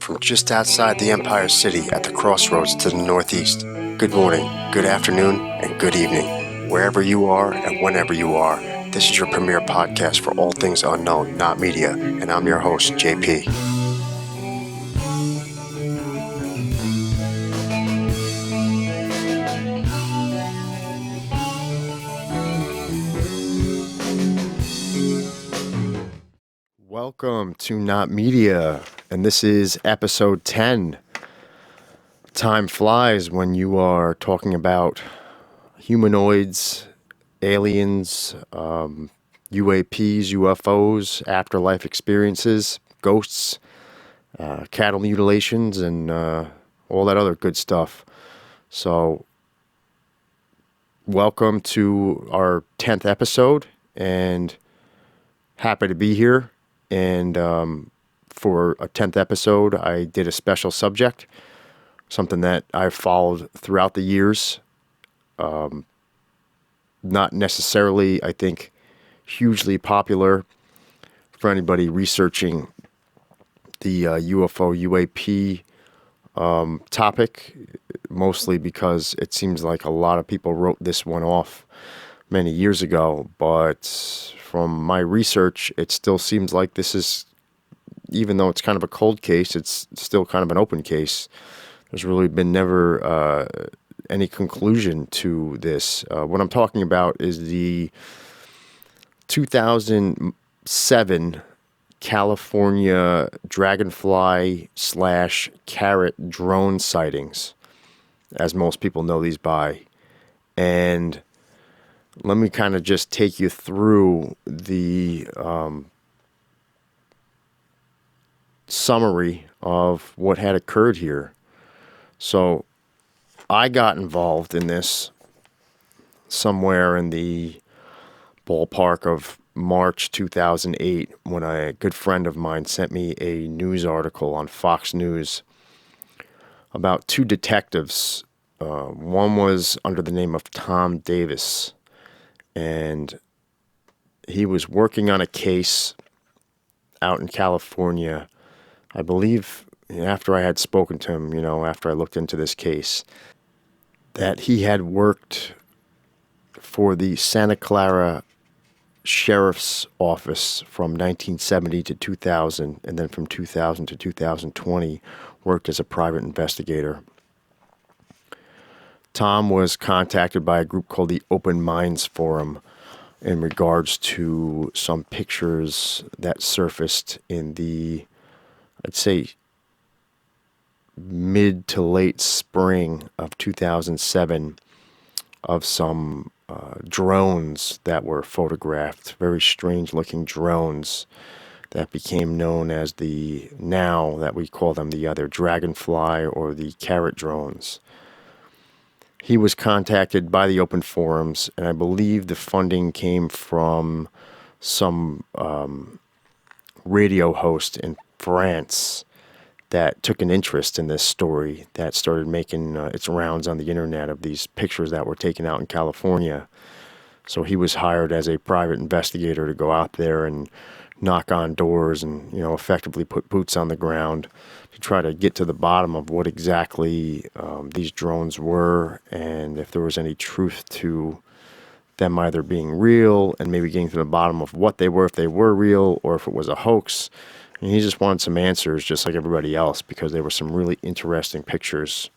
from just outside the Empire City at the crossroads to the northeast. Good morning, good afternoon, and good evening. Wherever you are and whenever you are, this is your premier podcast for all things unknown, not media, and I'm your host, JP. Welcome to Not Media, and this is episode 10. Time flies when you are talking about humanoids, aliens, UAPs, UFOs, afterlife experiences, ghosts, cattle mutilations, and all that other good stuff. So, welcome to our 10th episode, and happy to be here. And for a 10th episode, I did a special subject, something that I've followed throughout the years. Not necessarily, I think, hugely popular for anybody researching the UFO, UAP topic, mostly because it seems like a lot of people wrote this one off many years ago. But from my research, it still seems like this is, even though it's kind of a cold case, it's still kind of an open case. There's really been never any conclusion to this. What I'm talking about is the 2007 California Dragonfly / CARET drone sightings, as most people know these by. And let me kind of just take you through the summary of what had occurred here. So I got involved in this somewhere in the ballpark of March 2008 when a good friend of mine sent me a news article on Fox News about two detectives. One was under the name of Tom Davis, and he was working on a case out in California. I believe after I had spoken to him, after I looked into this case, that he had worked for the Santa Clara Sheriff's Office from 1970 to 2000, and then from 2000 to 2020 worked as a private investigator. Tom was contacted by a group called the Open Minds Forum in regards to some pictures that surfaced in the, I'd say, mid to late spring of 2007 of some drones that were photographed, very strange looking drones that became known as now that we call them the other Dragonfly or the CARET drones. He was contacted by the open forums, and I believe the funding came from some radio host in France that took an interest in this story, that started making its rounds on the internet of these pictures that were taken out in California. So he was hired as a private investigator to go out there and knock on doors and, effectively put boots on the ground to try to get to the bottom of what exactly these drones were, and if there was any truth to them either being real and maybe getting to the bottom of what they were, if they were real or if it was a hoax. And he just wanted some answers just like everybody else because there were some really interesting pictures.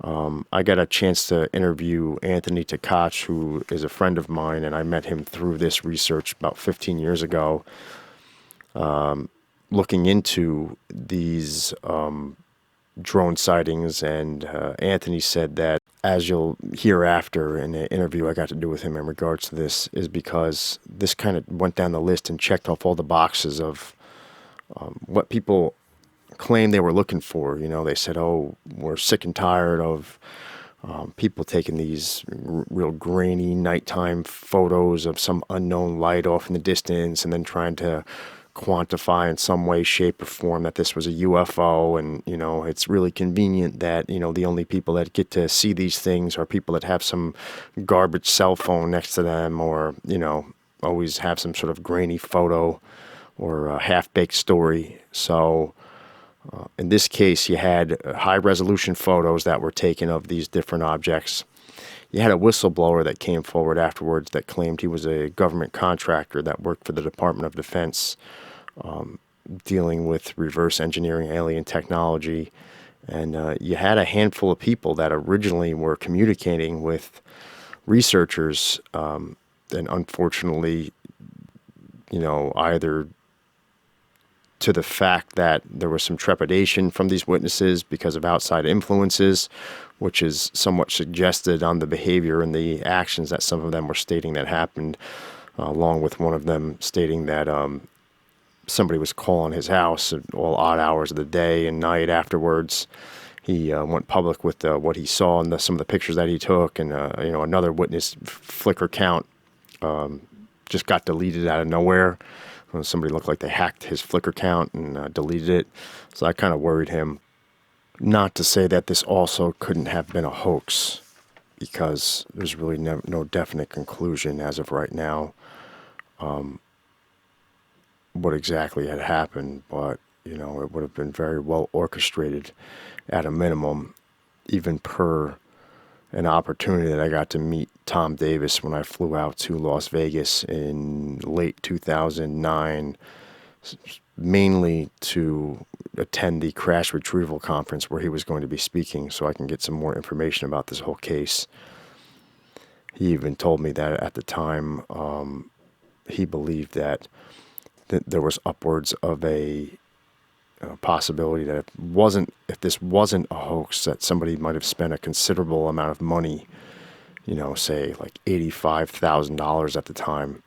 I got a chance to interview Anthony Tkach, who is a friend of mine, and I met him through this research about 15 years ago, looking into these drone sightings. And Anthony said that, as you'll hear after in the interview I got to do with him in regards to this, is because this kind of went down the list and checked off all the boxes of what people claim they were looking for. They said, we're sick and tired of people taking these real grainy nighttime photos of some unknown light off in the distance and then trying to quantify in some way, shape, or form that this was a UFO. And, it's really convenient that, the only people that get to see these things are people that have some garbage cell phone next to them or, always have some sort of grainy photo or a half-baked story. So In this case, you had high-resolution photos that were taken of these different objects. You had a whistleblower that came forward afterwards that claimed he was a government contractor that worked for the Department of Defense, dealing with reverse engineering alien technology. And you had a handful of people that originally were communicating with researchers, and unfortunately, either to the fact that there was some trepidation from these witnesses because of outside influences, which is somewhat suggested on the behavior and the actions that some of them were stating that happened, along with one of them stating that somebody was calling his house at all odd hours of the day and night afterwards. He went public with what he saw and some of the pictures that he took, and another witness Flickr account just got deleted out of nowhere. Somebody looked like they hacked his Flickr account and deleted it. So I kind of worried him. Not to say that this also couldn't have been a hoax, because there's really no definite conclusion as of right now what exactly had happened. But, it would have been very well orchestrated at a minimum, even per an opportunity that I got to meet Tom Davis when I flew out to Las Vegas in late 2009, mainly to attend the crash retrieval conference where he was going to be speaking, so I can get some more information about this whole case. He even told me that at the time he believed that there was upwards of a possibility that if this wasn't a hoax, that somebody might have spent a considerable amount of money, say like $85,000 at the time,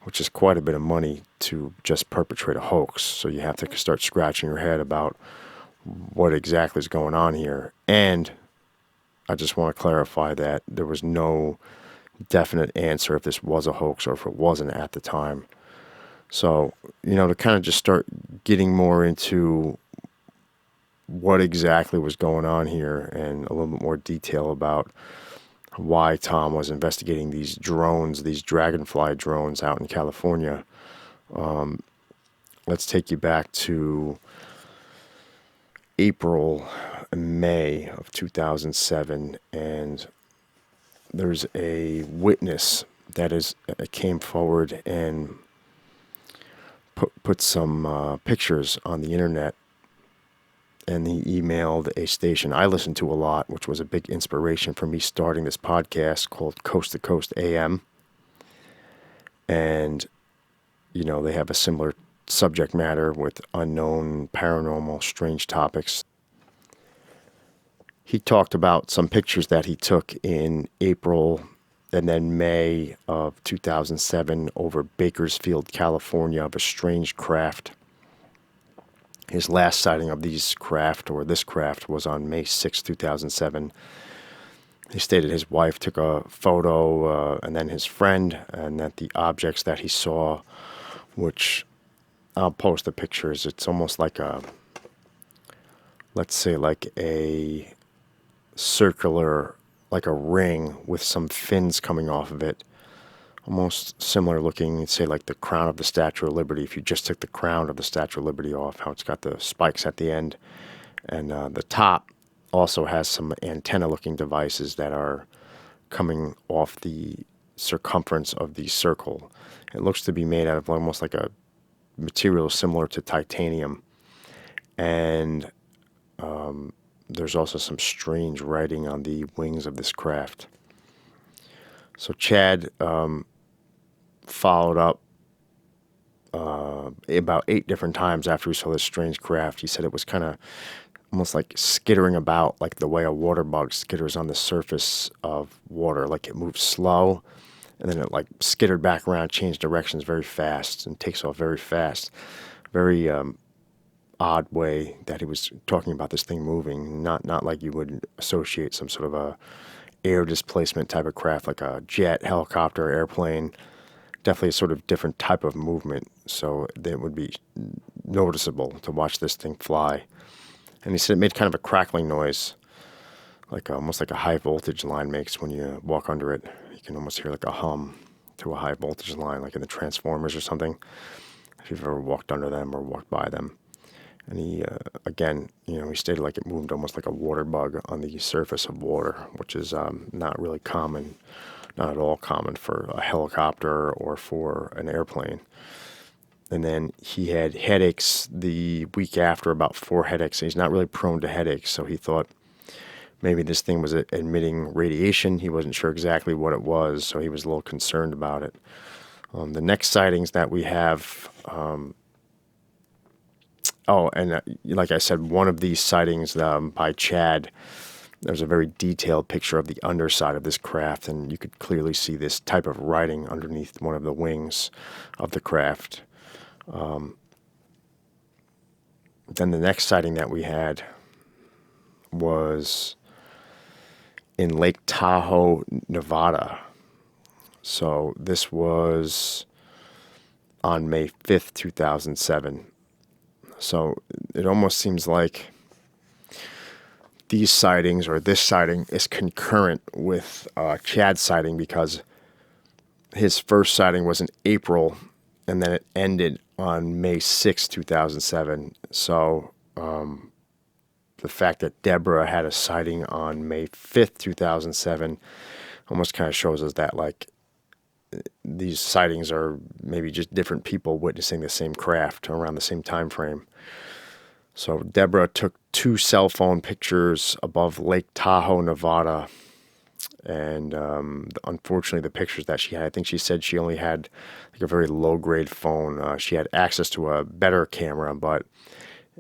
which is quite a bit of money to just perpetrate a hoax. So you have to start scratching your head about what exactly is going on here. And I just want to clarify that there was no definite answer if this was a hoax or if it wasn't at the time. So, to kind of just start getting more into what exactly was going on here and a little bit more detail about why Tom was investigating these drones, these Dragonfly drones out in California. Let's take you back to April and May of 2007, and there's a witness that came forward and put some pictures on the internet, and he emailed a station I listened to a lot, which was a big inspiration for me starting this podcast called Coast to Coast AM. And, they have a similar subject matter with unknown, paranormal, strange topics. He talked about some pictures that he took in April and then May of 2007 over Bakersfield, California, of a strange craft. His last sighting of this craft was on May 6, 2007. He stated his wife took a photo, and then his friend, and that the objects that he saw, which I'll post the pictures, it's almost like let's say like a circular, like a ring with some fins coming off of it, almost similar looking, say like the crown of the Statue of Liberty. If you just took the crown of the Statue of Liberty off, how it's got the spikes at the end, and the top also has some antenna-looking devices that are coming off the circumference of the circle. It looks to be made out of almost like a material similar to titanium, and there's also some strange writing on the wings of this craft. So Chad followed up about 8 different times after he saw this strange craft. He said it was kind of almost like skittering about, like the way a water bug skitters on the surface of water. Like it moves slow, and then it like skittered back around, changed directions very fast, and takes off very fast. Very odd way that he was talking about this thing moving. Not like you would associate some sort of a air displacement type of craft, like a jet, helicopter, airplane. Definitely a sort of different type of movement, so it would be noticeable to watch this thing fly. And he said it made kind of a crackling noise, like almost like a high voltage line makes when you walk under it. You can almost hear like a hum to a high voltage line, like in the Transformers or something, if you've ever walked under them or walked by them. And he, again, he stated like it moved almost like a water bug on the surface of water, which is not really common, not at all common for a helicopter or for an airplane. And then he had headaches the week after, about 4 headaches. And he's not really prone to headaches, so he thought maybe this thing was emitting radiation. He wasn't sure exactly what it was, so he was a little concerned about it. The next sightings that we have, like I said, one of these sightings by Chad, there's a very detailed picture of the underside of this craft, and you could clearly see this type of writing underneath one of the wings of the craft. Then the next sighting that we had was in Lake Tahoe, Nevada. So this was on May 5th, 2007. So it almost seems like these sightings, or this sighting, is concurrent with Chad's sighting, because his first sighting was in April, and then it ended on May 6th, 2007. So the fact that Deborah had a sighting on May 5th, 2007 almost kind of shows us that, like, these sightings are maybe just different people witnessing the same craft around the same time frame. So Deborah took 2 cell phone pictures above Lake Tahoe, Nevada. And unfortunately, the pictures that she had, I think she said she only had like a very low-grade phone. She had access to a better camera, but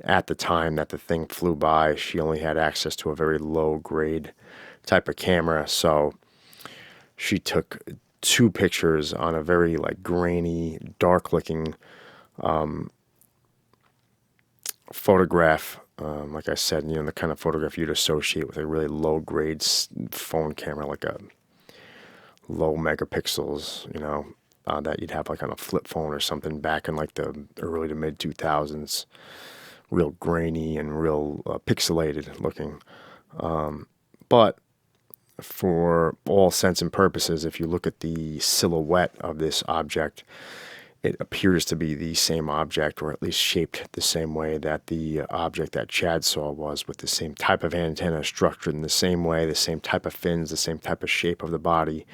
at the time that the thing flew by, she only had access to a very low-grade type of camera. So she took 2 pictures on a very like grainy, dark-looking photograph. Like I said, the kind of photograph you'd associate with a really low-grade phone camera, like a low megapixels, that you'd have like on a flip phone or something back in like the early to mid 2000s. Real grainy and real pixelated looking. But for all sense and purposes, if you look at the silhouette of this object, it appears to be the same object, or at least shaped the same way that the object that Chad saw was, with the same type of antenna, structured in the same way, the same type of fins, the same type of shape of the body.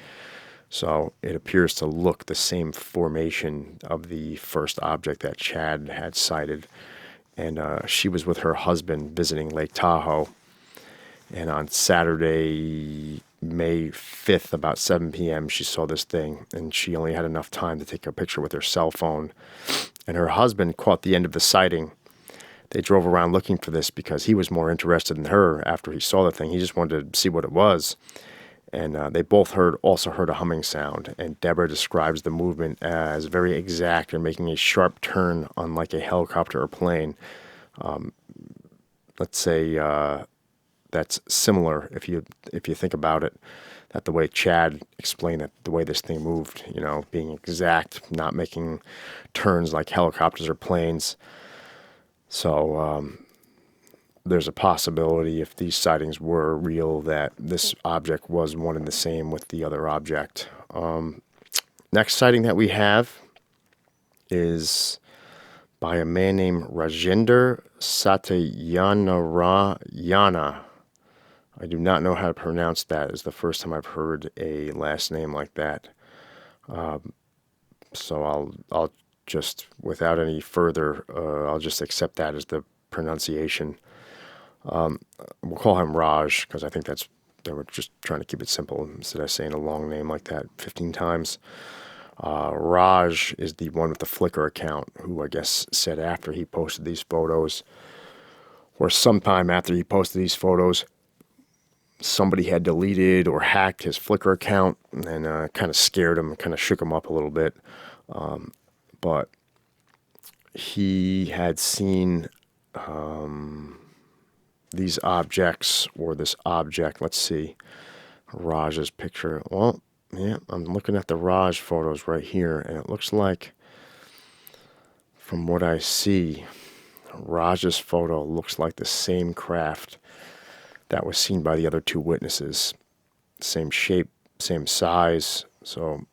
So it appears to look the same formation of the first object that Chad had sighted. And she was with her husband visiting Lake Tahoe. And on Saturday, May 5th, about 7 p.m., she saw this thing, and she only had enough time to take a picture with her cell phone. And her husband caught the end of the sighting. They drove around looking for this because he was more interested in her after he saw the thing. He just wanted to see what it was. And they both also heard a humming sound. And Deborah describes the movement as very exact and making a sharp turn unlike a helicopter or plane. Let's say that's similar, if you think about it, that the way Chad explained it, the way this thing moved, being exact, not making turns like helicopters or planes. So there's a possibility, if these sightings were real, that this object was one and the same with the other object. Next sighting that we have is by a man named Rajender Satyanarayana. I do not know how to pronounce that. It's the first time I've heard a last name like that. So I'll just, without any further, I'll just accept that as the pronunciation. We'll call him Raj, because I think they were just trying to keep it simple instead of saying a long name like that 15 times. Raj is the one with the Flickr account, who I guess said after he posted these photos, or sometime after he posted these photos, somebody had deleted or hacked his Flickr account, and kind of scared him, kind of shook him up a little bit. But he had seen these objects, or this object. Let's see, Raj's picture. Well, yeah, I'm looking at the Raj photos right here, and it looks like, from what I see, Raj's photo looks like the same craft that was seen by the other 2 witnesses. Same shape, same size. So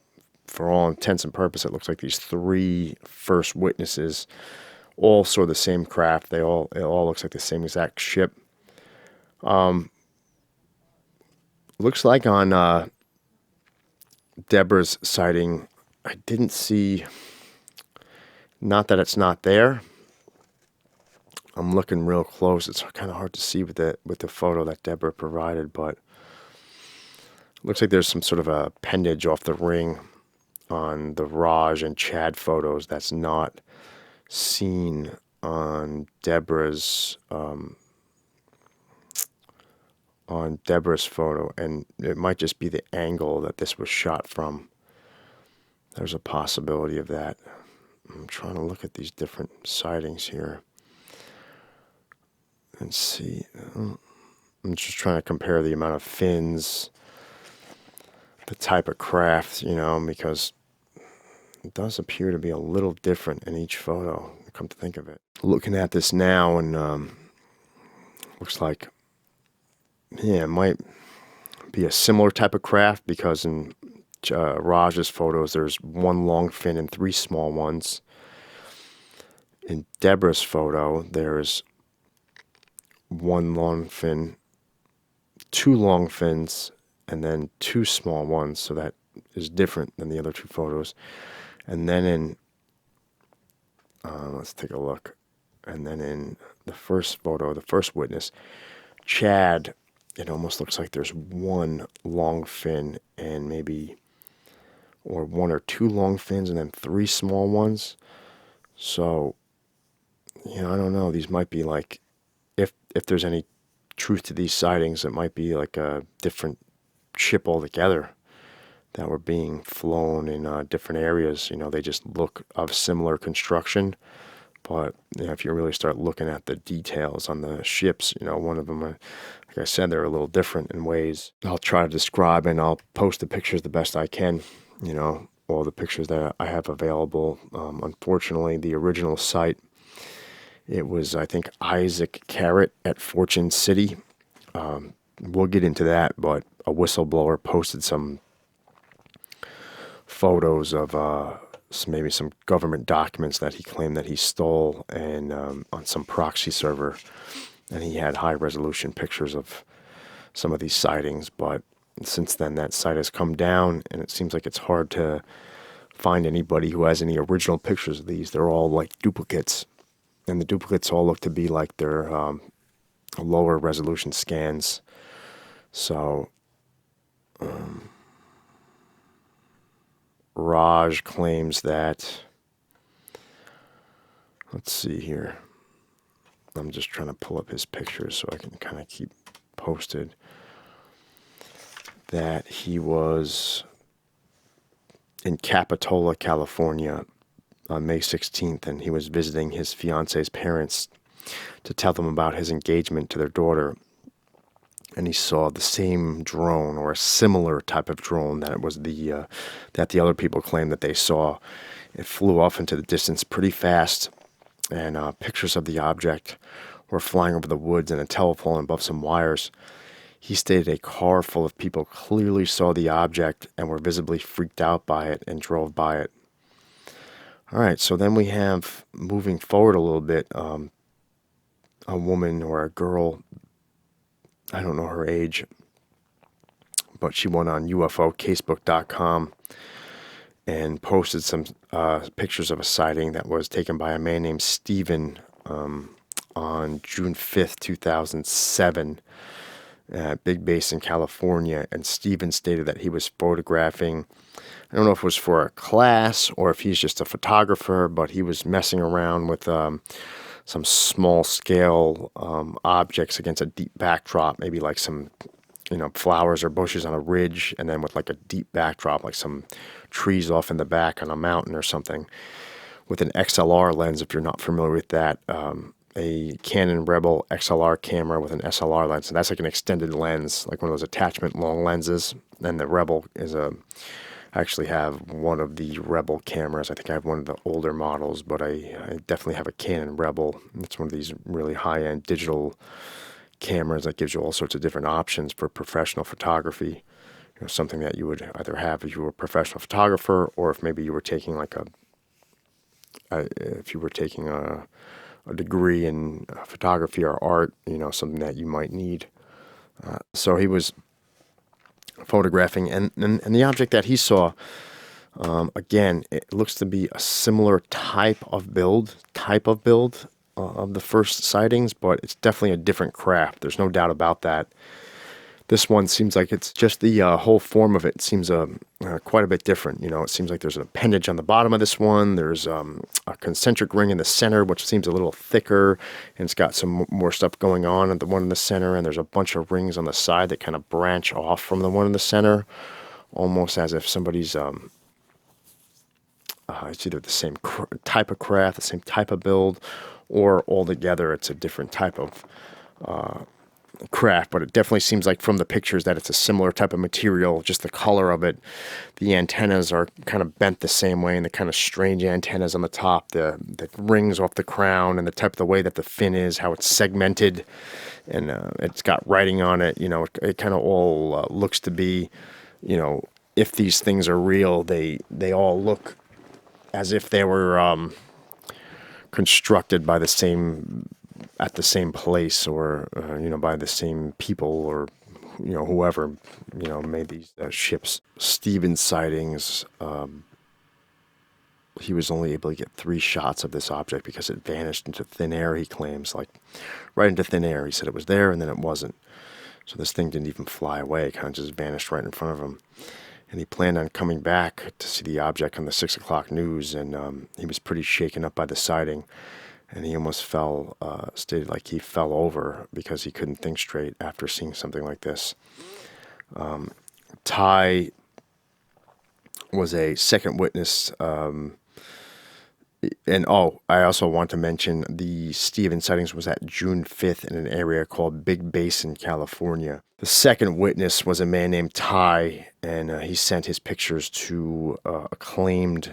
for all intents and purposes, it looks like these 3 first witnesses all sort of the same craft. It all looks like the same exact ship. Looks like on Deborah's sighting, I didn't see. Not that it's not there. I'm looking real close. It's kind of hard to see with the photo that Deborah provided, but it looks like there's some sort of a appendage off the ring on the Raj and Chad photos that's not seen on Deborah's photo, and it might just be the angle that this was shot from. There's a possibility of that. I'm trying to look at these different sightings here and see. I'm just trying to compare the amount of fins, the type of craft, because it does appear to be a little different in each photo, come to think of it. Looking at this now, and looks like, it might be a similar type of craft, because in Raj's photos, there's one long fin and three small ones. In Deborah's photo, there's one long fin, two long fins, and then two small ones. So that is different than the other two photos. And then in, let's take a look. And then in the first photo, the first witness, Chad, it almost looks like there's one long fin and maybe, or one or two long fins and then three small ones. So, I don't know. These might be like, if there's any truth to these sightings, it might be like a different ship altogether that were being flown in different areas. They just look of similar construction. But if you really start looking at the details on the ships, one of them, like I said, they're a little different in ways. I'll try to describe, and I'll post the pictures the best I can, all the pictures that I have available. Unfortunately, the original site, it was, I think, Isaac CARET at Fortune City. We'll get into that, but a whistleblower posted some photos of maybe some government documents that he claimed that he stole, and on some proxy server, and he had high-resolution pictures of some of these sightings. But since then, that site has come down, and it seems like it's hard to find anybody who has any original pictures of these. They're all like duplicates, and the duplicates all look to be like they're lower resolution scans. So Raj claims that, let's see here. I'm just trying to pull up his pictures so I can kind of keep posted. That he was in Capitola, California on May 16th, and he was visiting his fiance's parents to tell them about his engagement to their daughter. And he saw the same drone, or a similar type of drone that it was that the other people claimed that they saw. It flew off into the distance pretty fast, and pictures of the object were flying over the woods and a telephone above some wires. He stated a car full of people clearly saw the object and were visibly freaked out by it and drove by it. All right, so then we have, moving forward a little bit, a woman or a girl, I don't know her age, but she went on UFOcasebook.com and posted some pictures of a sighting that was taken by a man named Steven on June 5th, 2007 at Big Base in California. And Steven stated that he was photographing, I don't know if it was for a class or if he's just a photographer, but he was messing around with some small scale objects against a deep backdrop, maybe like some, flowers or bushes on a ridge, and then with like a deep backdrop, like some trees off in the back on a mountain or something, with an XLR lens. If you're not familiar with that, a Canon Rebel XLR camera with an SLR lens, and that's like an extended lens, like one of those attachment long lenses. And the Rebel is I actually have one of the Rebel cameras. I think I have one of the older models, but I definitely have a Canon Rebel. It's one of these really high-end digital cameras that gives you all sorts of different options for professional photography. Something that you would either have if you were a professional photographer, or if maybe you were taking like a if you were taking a degree in photography or art, something that you might need. So he was photographing, and the object that he saw, again, it looks to be a similar type of build of the first sightings, but it's definitely a different craft. There's no doubt about that. This one seems like it's just the whole form of it seems quite a bit different. It seems like there's an appendage on the bottom of this one. There's a concentric ring in the center, which seems a little thicker, and it's got some more stuff going on at the one in the center. And there's a bunch of rings on the side that kind of branch off from the one in the center, almost as if somebody's it's either the same type of craft, the same type of build, or altogether it's a different type of craft. But it definitely seems like from the pictures that it's a similar type of material, just the color of it. The antennas are kind of bent the same way, and the kind of strange antennas on the top, the rings off the crown, and the type of the way that the fin is, how it's segmented, and it's got writing on it. It kind of all looks to be, if these things are real, they all look as if they were constructed by at the same place, or by the same people, or whoever made these ships. Stevens sightings. He was only able to get 3 shots of this object because it vanished into thin air. He claims, like right into thin air. He said it was there and then it wasn't. So this thing didn't even fly away. It kind of just vanished right in front of him. And he planned on coming back to see the object on the 6 o'clock news, and he was pretty shaken up by the sighting, and he almost stated like he fell over because he couldn't think straight after seeing something like this. Ty was a second witness, and I also want to mention the Stevens sightings was at June 5th in an area called Big Basin, California. The second witness was a man named Ty, and he sent his pictures to acclaimed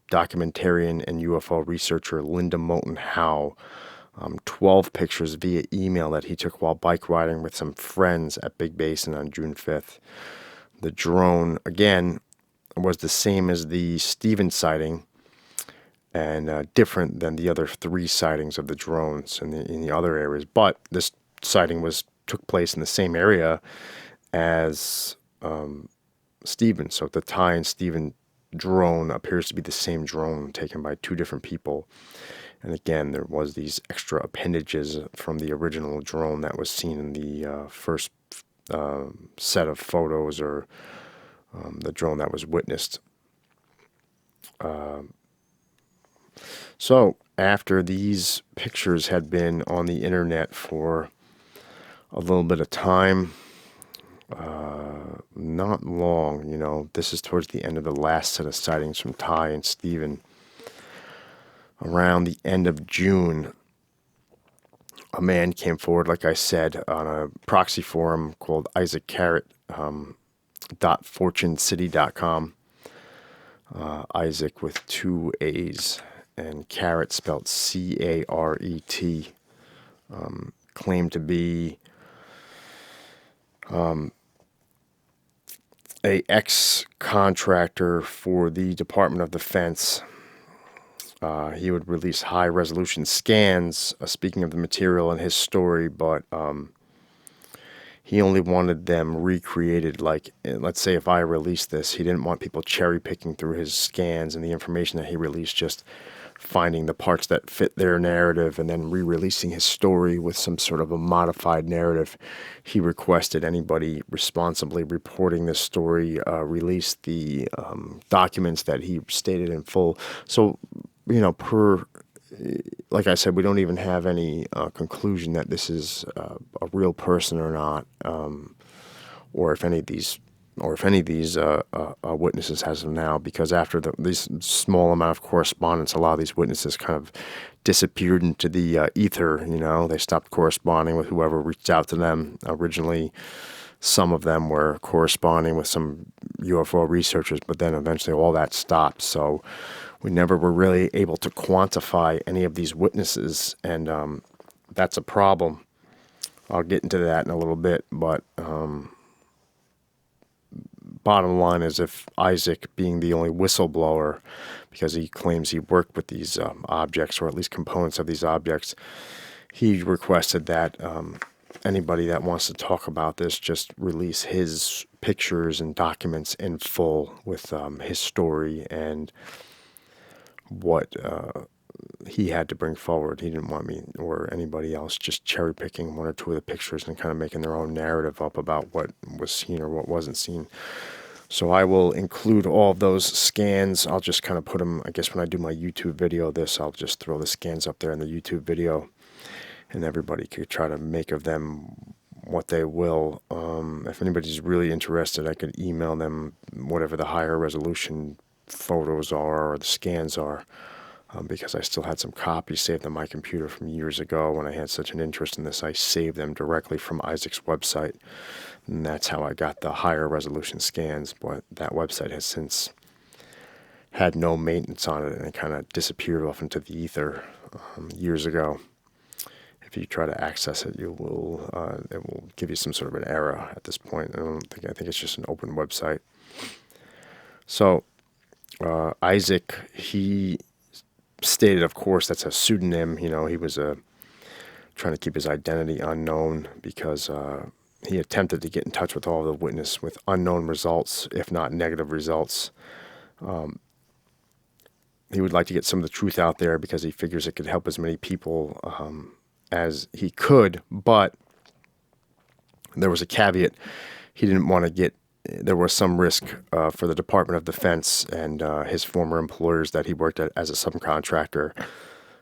documentarian and UFO researcher Linda Moulton Howe. 12 pictures via email that he took while bike riding with some friends at Big Basin on June 5th. The drone, again, was the same as the Stevens sighting, and different than the other 3 sightings of the drones in the other areas. But this sighting took place in the same area as Stevens. So the Ty and Stevens drone appears to be the same drone taken by 2 different people. And again, there was these extra appendages from the original drone that was seen in the first set of photos, or the drone that was witnessed. So after these pictures had been on the internet for a little bit of time, not long, this is towards the end of the last set of sightings from Ty and Stephen. Around the end of June, a man came forward, like I said, on a proxy forum called Isaac CARET, .fortunecity.com. Isaac with 2 A's, and CARET spelled C-A-R-E-T. Claimed to be a ex-contractor for the Department of Defense. He would release high-resolution scans, speaking of the material in his story, but he only wanted them recreated. Like, let's say if I released this, he didn't want people cherry-picking through his scans and the information that he released, just finding the parts that fit their narrative and then re-releasing his story with some sort of a modified narrative. He requested anybody responsibly reporting this story release the documents that he stated in full. So, like I said, we don't even have any conclusion that this is a real person or not, or if any of these witnesses has them now, because after this small amount of correspondence, a lot of these witnesses kind of disappeared into the ether. They stopped corresponding with whoever reached out to them originally. Some of them were corresponding with some UFO researchers, but then eventually all that stopped. So we never were really able to quantify any of these witnesses, and that's a problem. I'll get into that in a little bit, but bottom line is, if Isaac, being the only whistleblower, because he claims he worked with these objects, or at least components of these objects, he requested that anybody that wants to talk about this just release his pictures and documents in full with his story and what he had to bring forward. He didn't want me or anybody else just cherry picking one or two of the pictures and kind of making their own narrative up about what was seen or what wasn't seen. So I will include all of those scans. I'll just kind of put them, I guess when I do my YouTube video of this, I'll just throw the scans up there in the YouTube video, and everybody could try to make of them what they will. If anybody's really interested, I could email them whatever the higher resolution photos are or the scans are, because I still had some copies saved on my computer from years ago when I had such an interest in this. I saved them directly from Isaac's website, and that's how I got the higher resolution scans. But that website has since had no maintenance on it, and it kind of disappeared off into the ether years ago. If you try to access it, it will give you some sort of an error at this point. I think it's just an open website. So Isaac, he stated, of course, that's a pseudonym. He was trying to keep his identity unknown because he attempted to get in touch with all the witnesses with unknown results, if not negative results. He would like to get some of the truth out there because he figures it could help as many people as he could, but there was a caveat. He didn't want to there was some risk for the Department of Defense and his former employers that he worked at as a subcontractor.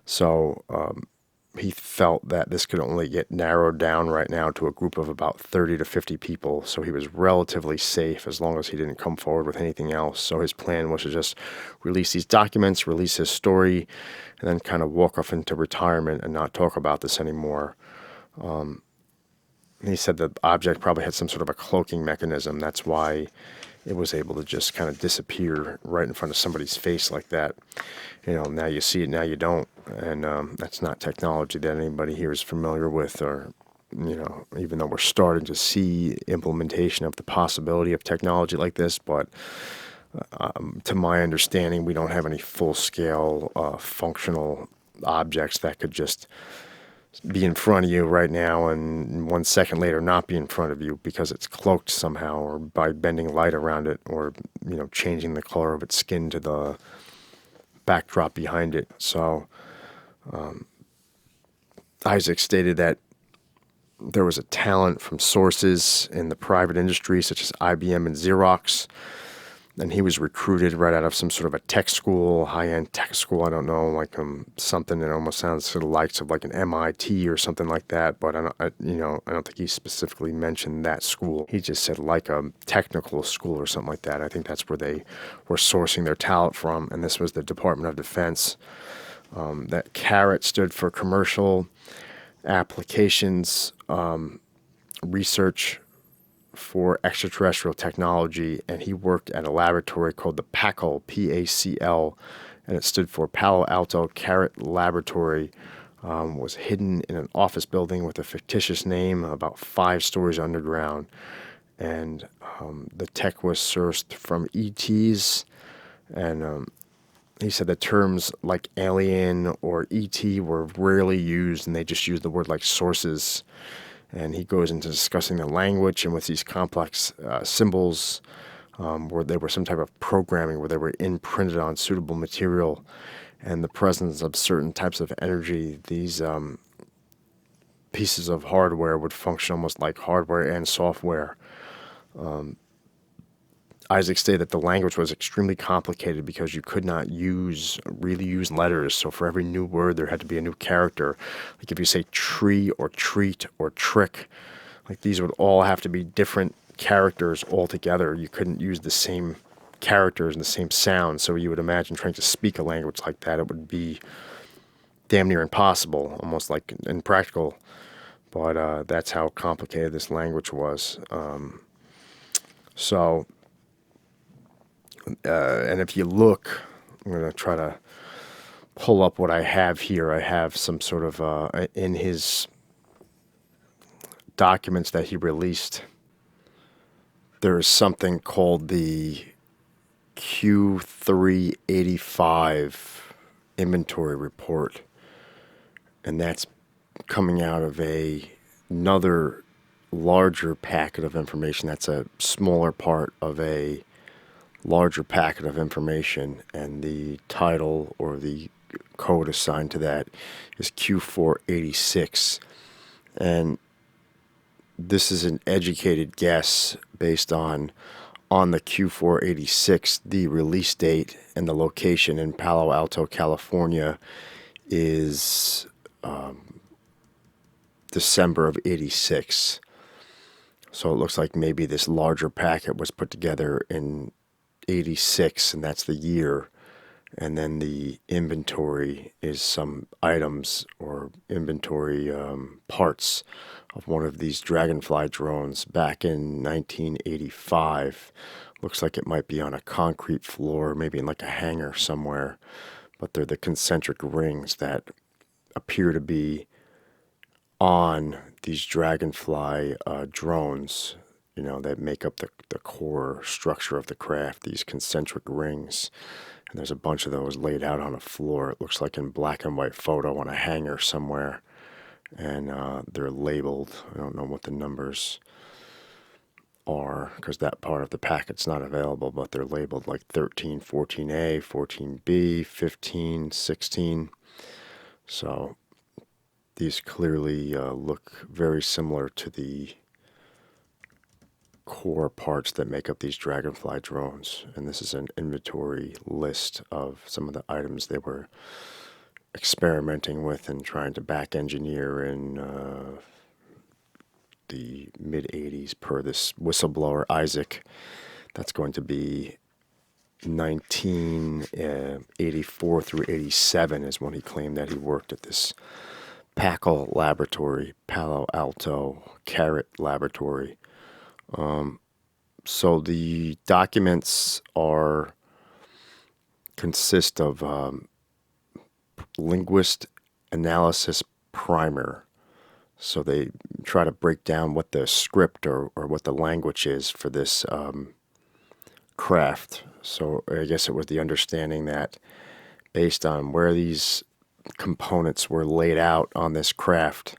So he felt that this could only get narrowed down right now to a group of about 30 to 50 people. So he was relatively safe as long as he didn't come forward with anything else. So his plan was to just release these documents, release his story, and then kind of walk off into retirement and not talk about this anymore. He said the object probably had some sort of a cloaking mechanism. That's why it was able to just kind of disappear right in front of somebody's face like that. Now you see it, now you don't. And that's not technology that anybody here is familiar with, or, even though we're starting to see implementation of the possibility of technology like this. But to my understanding, we don't have any full-scale functional objects that could just be in front of you right now and 1 second later not be in front of you because it's cloaked somehow, or by bending light around it, or changing the color of its skin to the backdrop behind it. So Isaac stated that there was a talent from sources in the private industry such as IBM and Xerox, and he was recruited right out of some sort of a tech school, high-end tech school. I don't know, like something that almost sounds to the likes of like an MIT or something like that. But I don't think he specifically mentioned that school. He just said like a technical school or something like that. I think that's where they were sourcing their talent from, and this was the Department of Defense. That CARET stood for Commercial Applications Research for Extraterrestrial Technology, and he worked at a laboratory called the PACL, P-A-C-L, and it stood for Palo Alto CARET Laboratory. Was hidden in an office building with a fictitious name about 5 stories underground, and the tech was sourced from ETs, and he said that terms like alien or ET were rarely used, and they just used the word like sources. And he goes into discussing the language, and with these complex symbols, where they were some type of programming, where they were imprinted on suitable material, and the presence of certain types of energy. These pieces of hardware would function almost like hardware and software. Isaac stated that the language was extremely complicated because you could not really use letters. So for every new word, there had to be a new character. Like if you say tree or treat or trick, like these would all have to be different characters altogether. You couldn't use the same characters and the same sound. So you would imagine trying to speak a language like that, it would be damn near impossible, almost like impractical. But that's how complicated this language was. And if you look, I'm going to try to pull up what I have here. I have some sort of, in his documents that he released there is something called the Q385 inventory report, and that's coming out of another larger packet of information. That's a smaller part of a larger packet of information, and the title or the code assigned to that is Q486. And this is an educated guess based on the Q486. The release date and the location in Palo Alto, California is December of 86. So it looks like maybe this larger packet was put together in 86, and that's the year. And then the inventory is some items or inventory parts of one of these Dragonfly drones back in 1985. Looks like it might be on a concrete floor, maybe in like a hangar somewhere. But they're the concentric rings that appear to be on these Dragonfly drones, that make up the core structure of the craft, these concentric rings. And there's a bunch of those laid out on a floor. It looks like in black and white photo on a hanger somewhere. And they're labeled. I don't know what the numbers are because that part of the packet's not available, but they're labeled like 13, 14A, 14B, 15, 16. So these clearly look very similar to the core parts that make up these Dragonfly drones. And this is an inventory list of some of the items they were experimenting with and trying to back engineer in the mid 80s per this whistleblower Isaac. That's going to be 1984 through 87 is when he claimed that he worked at this Palo Alto CARET laboratory. So the documents consist of linguist analysis primer. So they try to break down what the script or what the language is for this craft. So I guess it was the understanding that based on where these components were laid out on this craft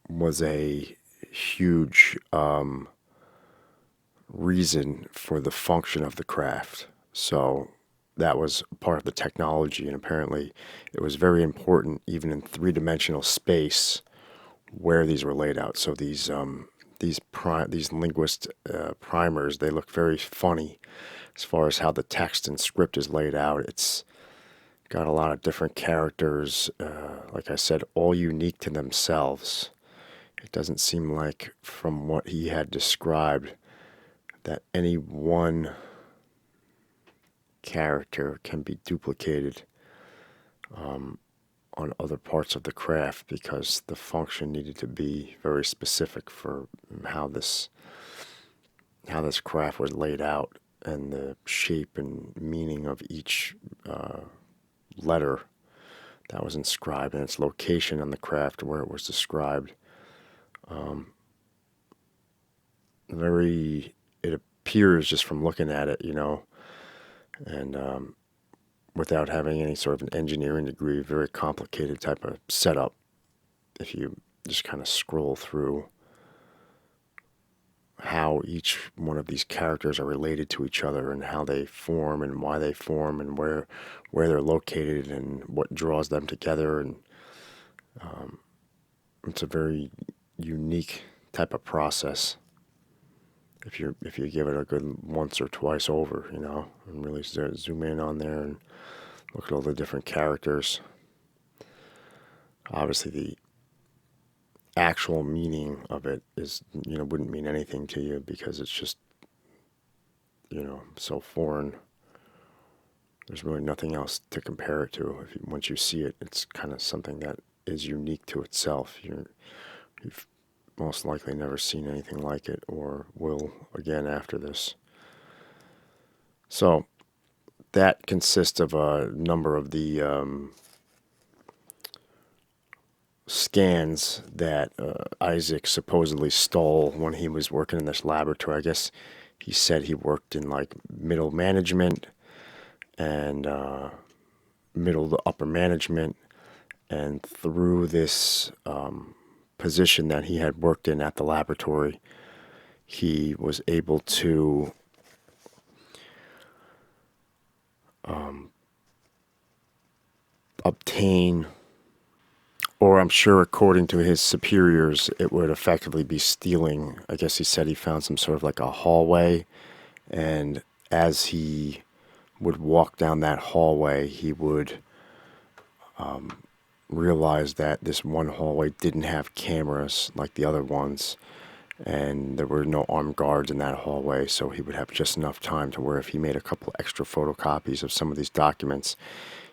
was a huge reason for the function of the craft. So that was part of the technology, and apparently it was very important even in three-dimensional space where these were laid out. So these linguist primers, they look very funny as far as how the text and script is laid out. It's got a lot of different characters, like I said, all unique to themselves. It doesn't seem like, from what he had described, that any one character can be duplicated on other parts of the craft, because the function needed to be very specific for how this craft was laid out, and the shape and meaning of each letter that was inscribed and its location on the craft where it was described. It appears just from looking at it, and without having any sort of an engineering degree, very complicated type of setup. If you just kind of scroll through how each one of these characters are related to each other and how they form and why they form and where they're located and what draws them together, and it's a very unique type of process. If you give it a good once or twice over, and really zoom in on there and look at all the different characters. Obviously, the actual meaning of it is, wouldn't mean anything to you because it's just, so foreign. There's really nothing else to compare it to. Once you see it, it's kind of something that is unique to itself. You've most likely never seen anything like it or will again after this. So that consists of a number of the scans that Isaac supposedly stole when he was working in this laboratory. I guess he said he worked in like middle management and middle to upper management, and through this position that he had worked in at the laboratory, he was able to obtain, or I'm sure according to his superiors, it would effectively be stealing. I guess he said he found some sort of like a hallway, and as he would walk down that hallway, he would realize that this one hallway didn't have cameras like the other ones, and there were no armed guards in that hallway, so he would have just enough time to where if he made a couple extra photocopies of some of these documents,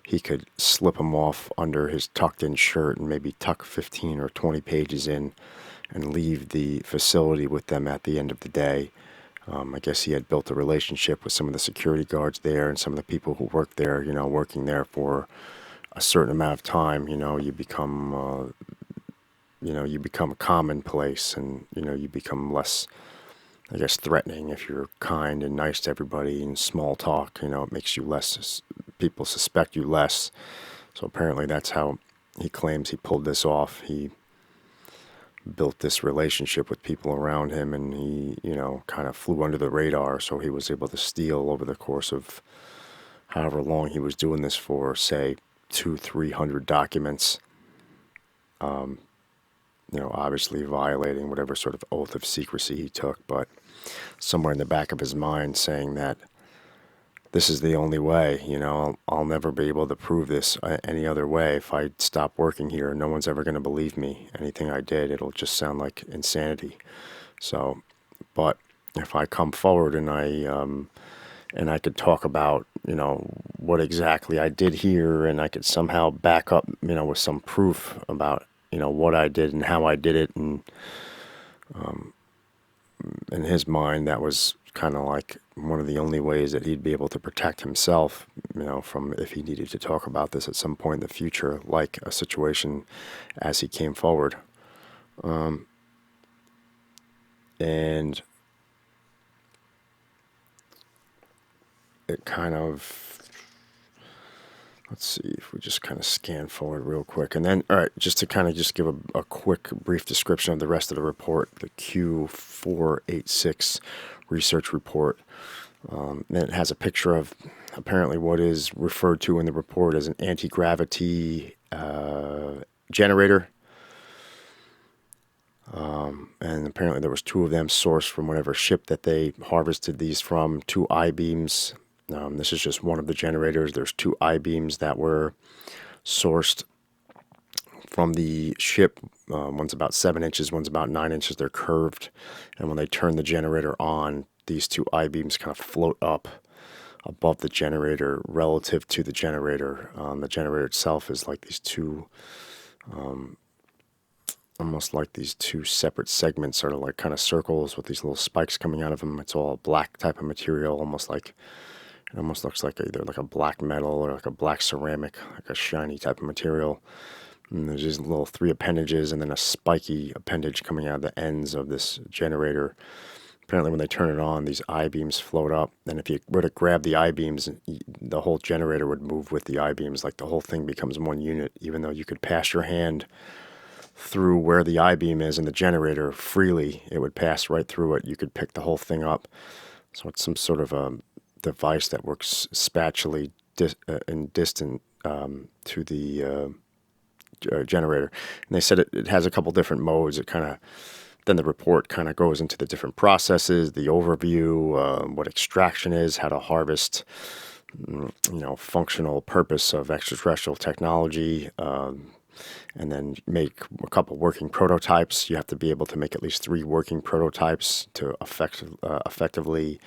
he could slip them off under his tucked-in shirt and maybe tuck 15 or 20 pages in and leave the facility with them at the end of the day. I guess he had built a relationship with some of the security guards there and some of the people who worked there, working there for a certain amount of time. You become commonplace, and you become less, I guess, threatening if you're kind and nice to everybody and small talk. It makes you less, people suspect you less. So apparently that's how he claims he pulled this off. He built this relationship with people around him, and he kind of flew under the radar, so he was able to steal over the course of however long he was doing this for, say 200-300 documents, obviously violating whatever sort of oath of secrecy he took, but somewhere in the back of his mind saying that this is the only way. I'll never be able to prove this any other way. If I stop working here, no one's ever going to believe me. Anything I did, it'll just sound like insanity. So, but if I come forward and I could talk about, what exactly I did here, and I could somehow back up, with some proof about, what I did and how I did it, and in his mind, that was kind of like one of the only ways that he'd be able to protect himself, from if he needed to talk about this at some point in the future, like a situation as he came forward. And it kind of, let's see if we just kind of scan forward real quick. And then, all right, just to kind of just give a quick, brief description of the rest of the report, the Q486 research report. And it has a picture of apparently what is referred to in the report as an anti-gravity generator. And apparently there was 2 of them sourced from whatever ship that they harvested these from, 2 I-beams. This is just one of the generators. There's 2 I-beams that were sourced from the ship. One's about 7 inches, one's about 9 inches. They're curved, and when they turn the generator on, these 2 I-beams kind of float up above the generator relative to the generator. The generator itself is like these 2, almost like these 2 separate segments, sort of like kind of circles with these little spikes coming out of them. It's all black type of material, it almost looks like either like a black metal or like a black ceramic, like a shiny type of material. And there's these little 3 appendages and then a spiky appendage coming out of the ends of this generator. Apparently when they turn it on, these I-beams float up, and if you were to grab the I-beams, the whole generator would move with the I-beams, like the whole thing becomes one unit, even though you could pass your hand through where the I-beam is in the generator freely. It would pass right through it. You could pick the whole thing up. So it's some sort of a device that works spatially and distant to the generator. And they said it has a couple different modes. Then the report kind of goes into the different processes, the overview, what extraction is, how to harvest, functional purpose of extraterrestrial technology, and then make a couple working prototypes. You have to be able to make at least 3 working prototypes to effectively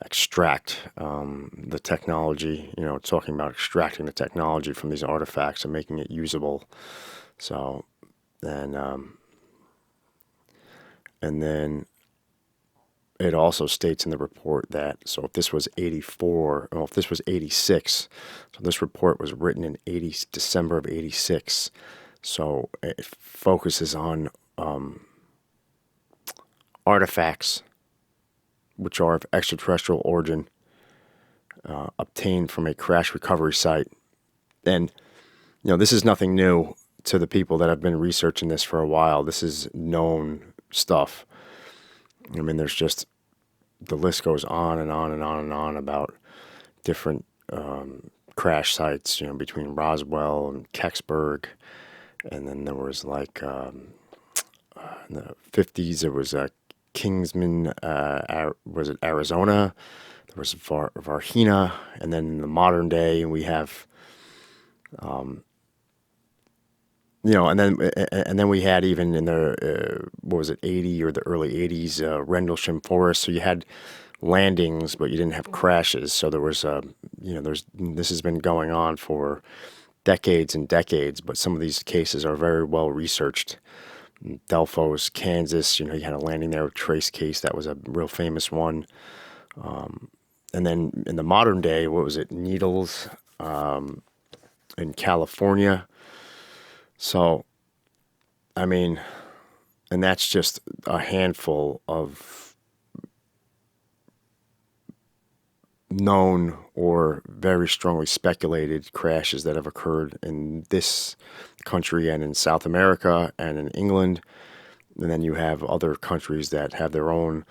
extract the technology. Talking about extracting the technology from these artifacts and making it usable. So, and then it also states in the report that, so if this was 86, so this report was written in December of 86. So it focuses on artifacts which are of extraterrestrial origin obtained from a crash recovery site. And, this is nothing new to the people that have been researching this for a while. This is known stuff. I mean, there's just, the list goes on and on and on and on about different crash sites, between Roswell and Kecksburg. And then there was like in the 50s, there was Kingsman, was it Arizona? There was Varhina. And then in the modern day, we have, and then we had even in the, what was it, 80 or the early 80s, Rendlesham Forest. So you had landings, but you didn't have crashes. So there was, this has been going on for decades and decades, but some of these cases are very well researched. Delphos, Kansas, you had a landing there with Trace case. That was a real famous one. And then in the modern day, what was it? Needles in California. So, I mean, and that's just a handful of known or very strongly speculated crashes that have occurred in this country and in South America and in England. And then you have other countries that have their own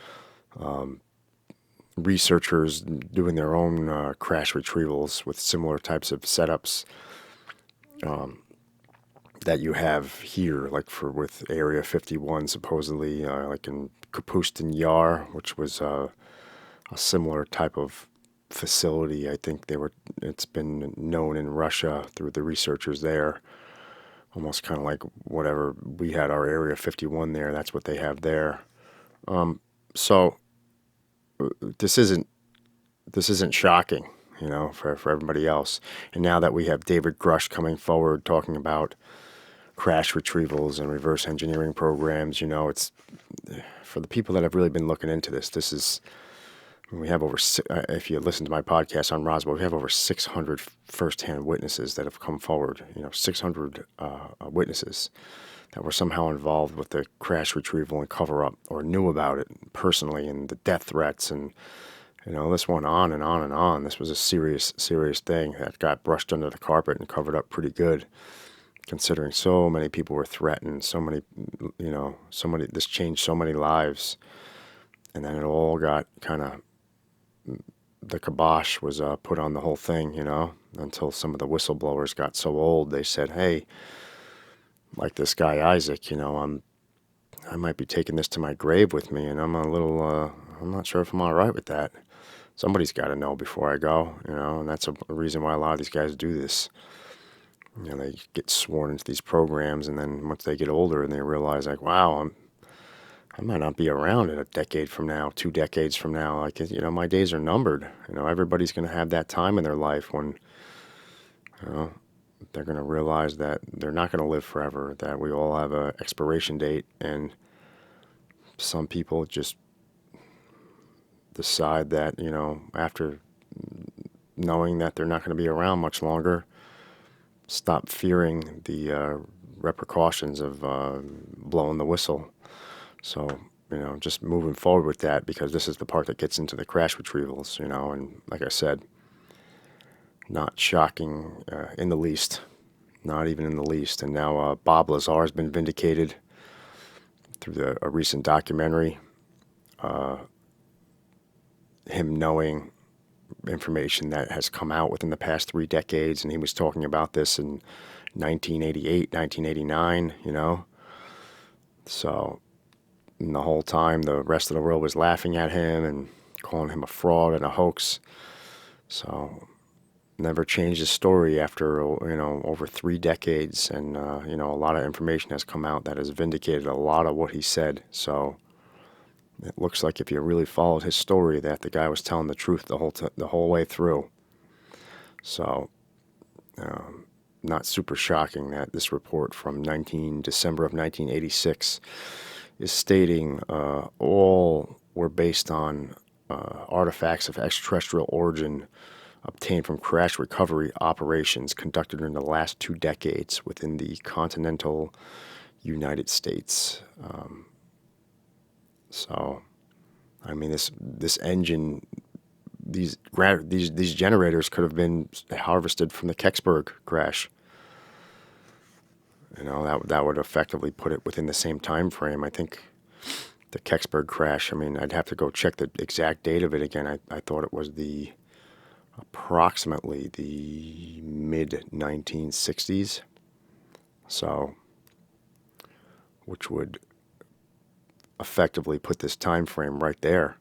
researchers doing their own crash retrievals with similar types of setups that you have here, like with Area 51, supposedly, like in Kapustin Yar, which was a similar type of facility. I think it's been known in Russia through the researchers there, almost kind of like whatever we had our Area 51 there. That's what they have there. So this isn't shocking, for everybody else. And now that we have David Grush coming forward talking about crash retrievals and reverse engineering programs, it's for the people that have really been looking into this. This is, we have over, if you listen to my podcast on Roswell, we have over 600 firsthand witnesses that have come forward, 600 witnesses that were somehow involved with the crash retrieval and cover up or knew about it personally, and the death threats, and this went on and on and on. This was a serious thing that got brushed under the carpet and covered up pretty good, considering so many people were threatened, this changed so many lives. And then it all got kind of, the kibosh was put on the whole thing, until some of the whistleblowers got so old. They said, hey, like this guy Isaac, I might be taking this to my grave with me, and I'm I'm not sure if I'm all right with that. Somebody's got to know before I go, and that's a reason why a lot of these guys do this. They get sworn into these programs, and then once they get older and they realize, like, wow, I might not be around in a decade from now, 2 decades from now. Like, my days are numbered. Everybody's going to have that time in their life when, they're going to realize that they're not going to live forever, that we all have an expiration date, and some people just decide that, after knowing that they're not going to be around much longer, stop fearing the repercussions of blowing the whistle. So, just moving forward with that, because this is the part that gets into the crash retrievals, and like I said, not shocking in the least, not even in the least. And now Bob Lazar has been vindicated through a recent documentary, him knowing information that has come out within the past 3 decades, and he was talking about this in 1988, 1989, So, and the whole time, the rest of the world was laughing at him and calling him a fraud and a hoax. So, never changed his story after, over 3 decades. And, a lot of information has come out that has vindicated a lot of what he said. So, it looks like if you really followed his story, that the guy was telling the truth the whole way through. So, not super shocking that this report from December of 1986 is stating all were based on artifacts of extraterrestrial origin obtained from crash recovery operations conducted during the last 2 decades within the continental United States. So, I mean, this engine, these generators could have been harvested from the Kecksburg crash. You know, that would effectively put it within the same time frame. I think the Kecksburg crash, I mean, I'd have to go check the exact date of it again. I thought it was approximately the mid 1960s. So, which would effectively put this time frame right there.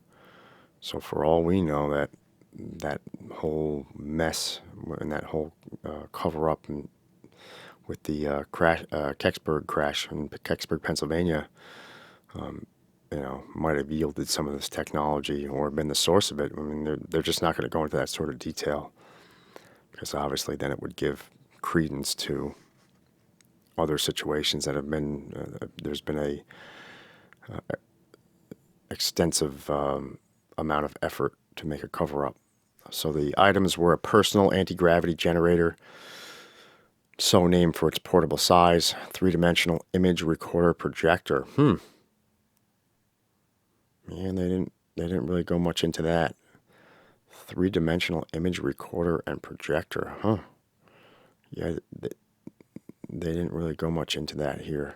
So for all we know, that whole mess and that whole cover up and with the Kecksburg crash in Kecksburg, Pennsylvania, might have yielded some of this technology or been the source of it. I mean, they're just not going to go into that sort of detail because obviously then it would give credence to other situations that have been. There's been a extensive amount of effort to make a cover up. So the items were a personal anti-gravity generator, so named for its portable size, three-dimensional image recorder projector. Man, they didn't really go much into that. Three-dimensional image recorder and projector, huh? Yeah, they didn't really go much into that here.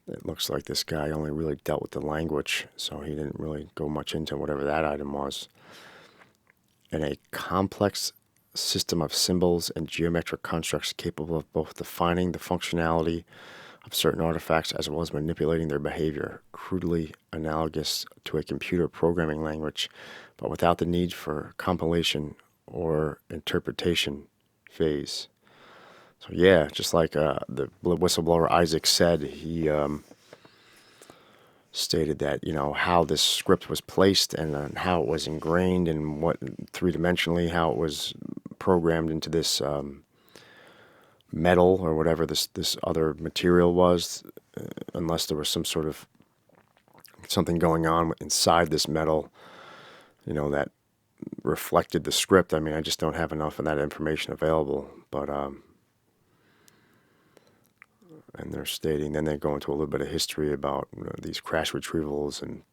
It looks like this guy only really dealt with the language, so he didn't really go much into whatever that item was. And a complex system of symbols and geometric constructs capable of both defining the functionality of certain artifacts as well as manipulating their behavior, crudely analogous to a computer programming language, but without the need for compilation or interpretation phase. So yeah, just like the whistleblower Isaac said, he stated that, how this script was placed and how it was ingrained and what three-dimensionally, how it was programmed into this metal or whatever this other material was, unless there was some sort of something going on inside this metal, that reflected the script. I mean, I just don't have enough of that information available, but and they're stating, then they go into a little bit of history about these crash retrievals and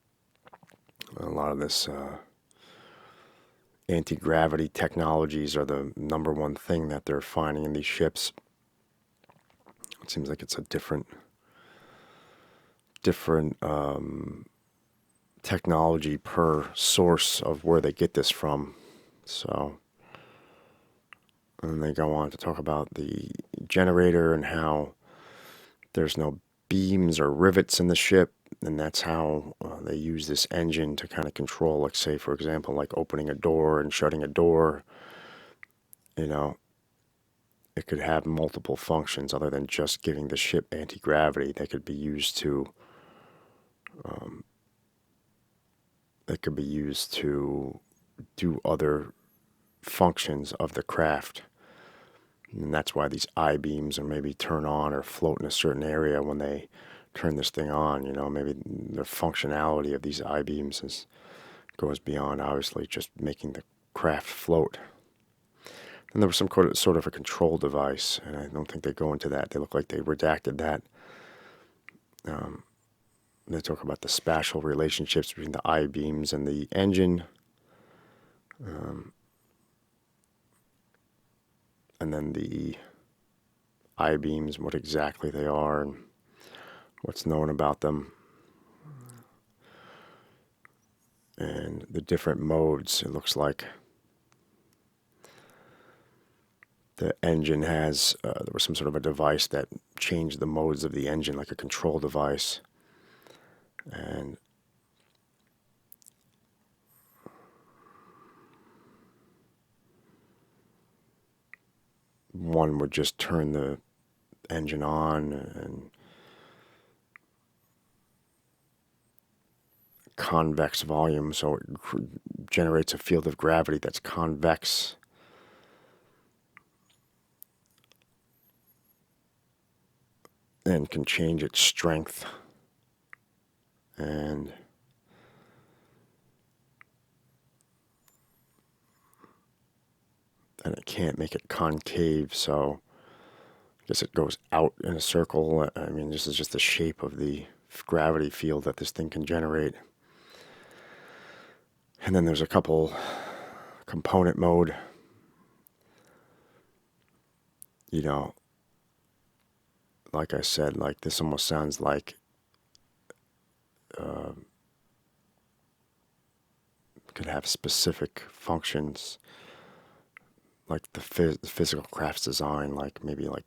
a lot of this anti-gravity technologies are the number one thing that they're finding in these ships. It seems like it's a different technology per source of where they get this from. So, and they go on to talk about the generator and how there's no beams or rivets in the ship, and that's how they use this engine to kind of control, like, say, for example, like opening a door and shutting a door. It could have multiple functions other than just giving the ship anti-gravity. They could be used to do other functions of the craft. And that's why these I-beams are maybe turn on or float in a certain area when they turn this thing on. Maybe the functionality of these I-beams goes beyond, obviously, just making the craft float. And there was some sort of a control device, and I don't think they go into that. They look like they redacted that. They talk about the spatial relationships between the I-beams and the engine. And then the I-beams, what exactly they are and what's known about them. And the different modes, it looks like the engine has, there was some sort of a device that changed the modes of the engine, like a control device. And one would just turn the engine on and convex volume, so it generates a field of gravity that's convex. And can change its strength. And and it can't make it concave, so I guess it goes out in a circle. I mean, this is just the shape of the gravity field that this thing can generate. And then there's a couple component mode. You know, like I said, like this almost sounds like could have specific functions, like the physical crafts design, like maybe like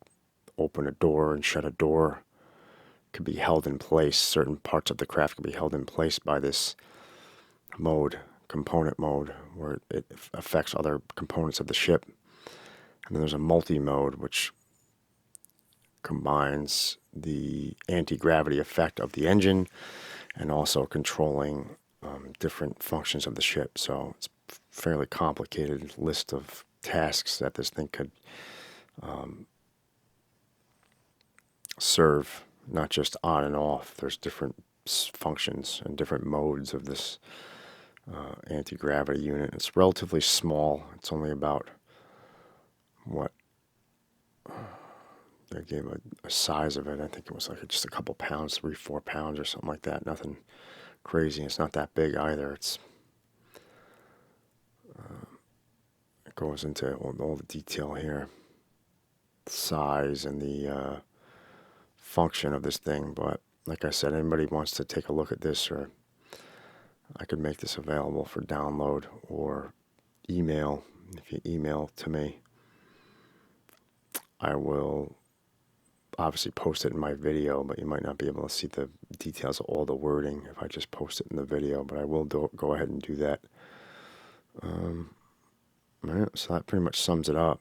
open a door and shut a door could be held in place. Certain parts of the craft could be held in place by this mode, component mode, where it affects other components of the ship. And then there's a multi-mode, which combines the anti-gravity effect of the engine and also controlling different functions of the ship. So it's a fairly complicated list of tasks that this thing could serve, not just on and off. There's different functions and different modes of this anti-gravity unit. It's relatively small. It's only about, what, they gave a size of it. I think it was like just a couple pounds, 3-4 pounds or something like that. Nothing crazy. It's not that big either. It goes into all the detail here, the size and the function of this thing. But like I said, anybody wants to take a look at this, or I could make this available for download or email. If you email to me, I will obviously post it in my video, but you might not be able to see the details of all the wording if I just post it in the video, but I will go ahead and do that. Right, so that pretty much sums it up.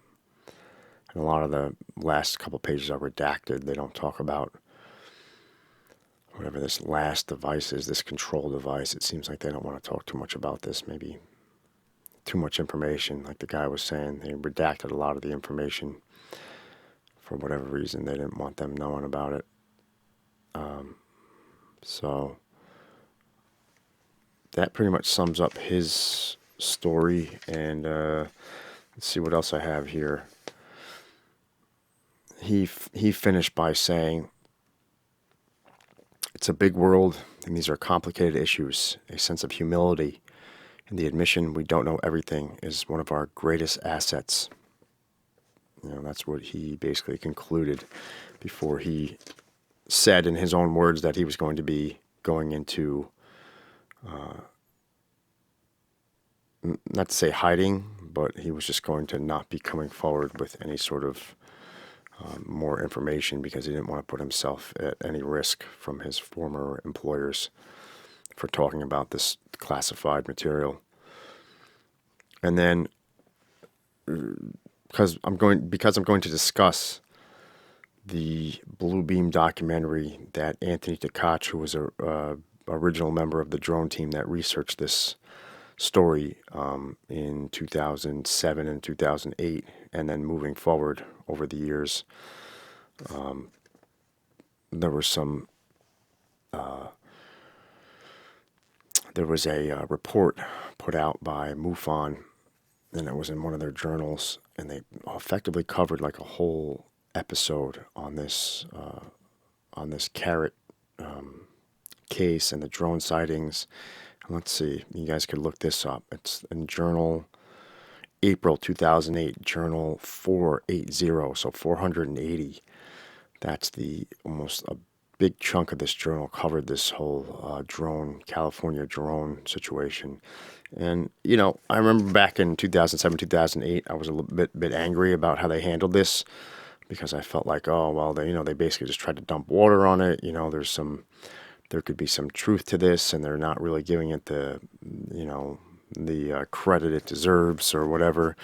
And a lot of the last couple pages are redacted. They don't talk about whatever this last device is, this control device. It seems like they don't want to talk too much about this, maybe too much information. Like the guy was saying, they redacted a lot of the information for whatever reason. They didn't want them knowing about it. So that pretty much sums up his story. And let's see what else I have here. He finished by saying, "It's a big world, and these are complicated issues. A sense of humility and the admission we don't know everything is one of our greatest assets." You know, that's what he basically concluded before he said in his own words that he was going to be going into, not to say hiding, but he was just going to not be coming forward with any sort of more information, because he didn't want to put himself at any risk from his former employers for talking about this classified material. And then, because I'm going to discuss the Blue Beam documentary that Anthony Tkach, who was a original member of the drone team that researched this story in 2007 and 2008, and then moving forward over the years, there was some. There was a report put out by MUFON, and it was in one of their journals, and they effectively covered like a whole episode on this CARET case and the drone sightings. And let's see, you guys could look this up. It's in journal April 2008, journal 480, so 480. That's the almost a big chunk of this journal covered this whole California drone situation. And, you know, I remember back in 2007, 2008, I was a little bit angry about how they handled this, because I felt like, oh, well, they basically just tried to dump water on it. You know, there could be some truth to this, and they're not really giving it the credit it deserves or whatever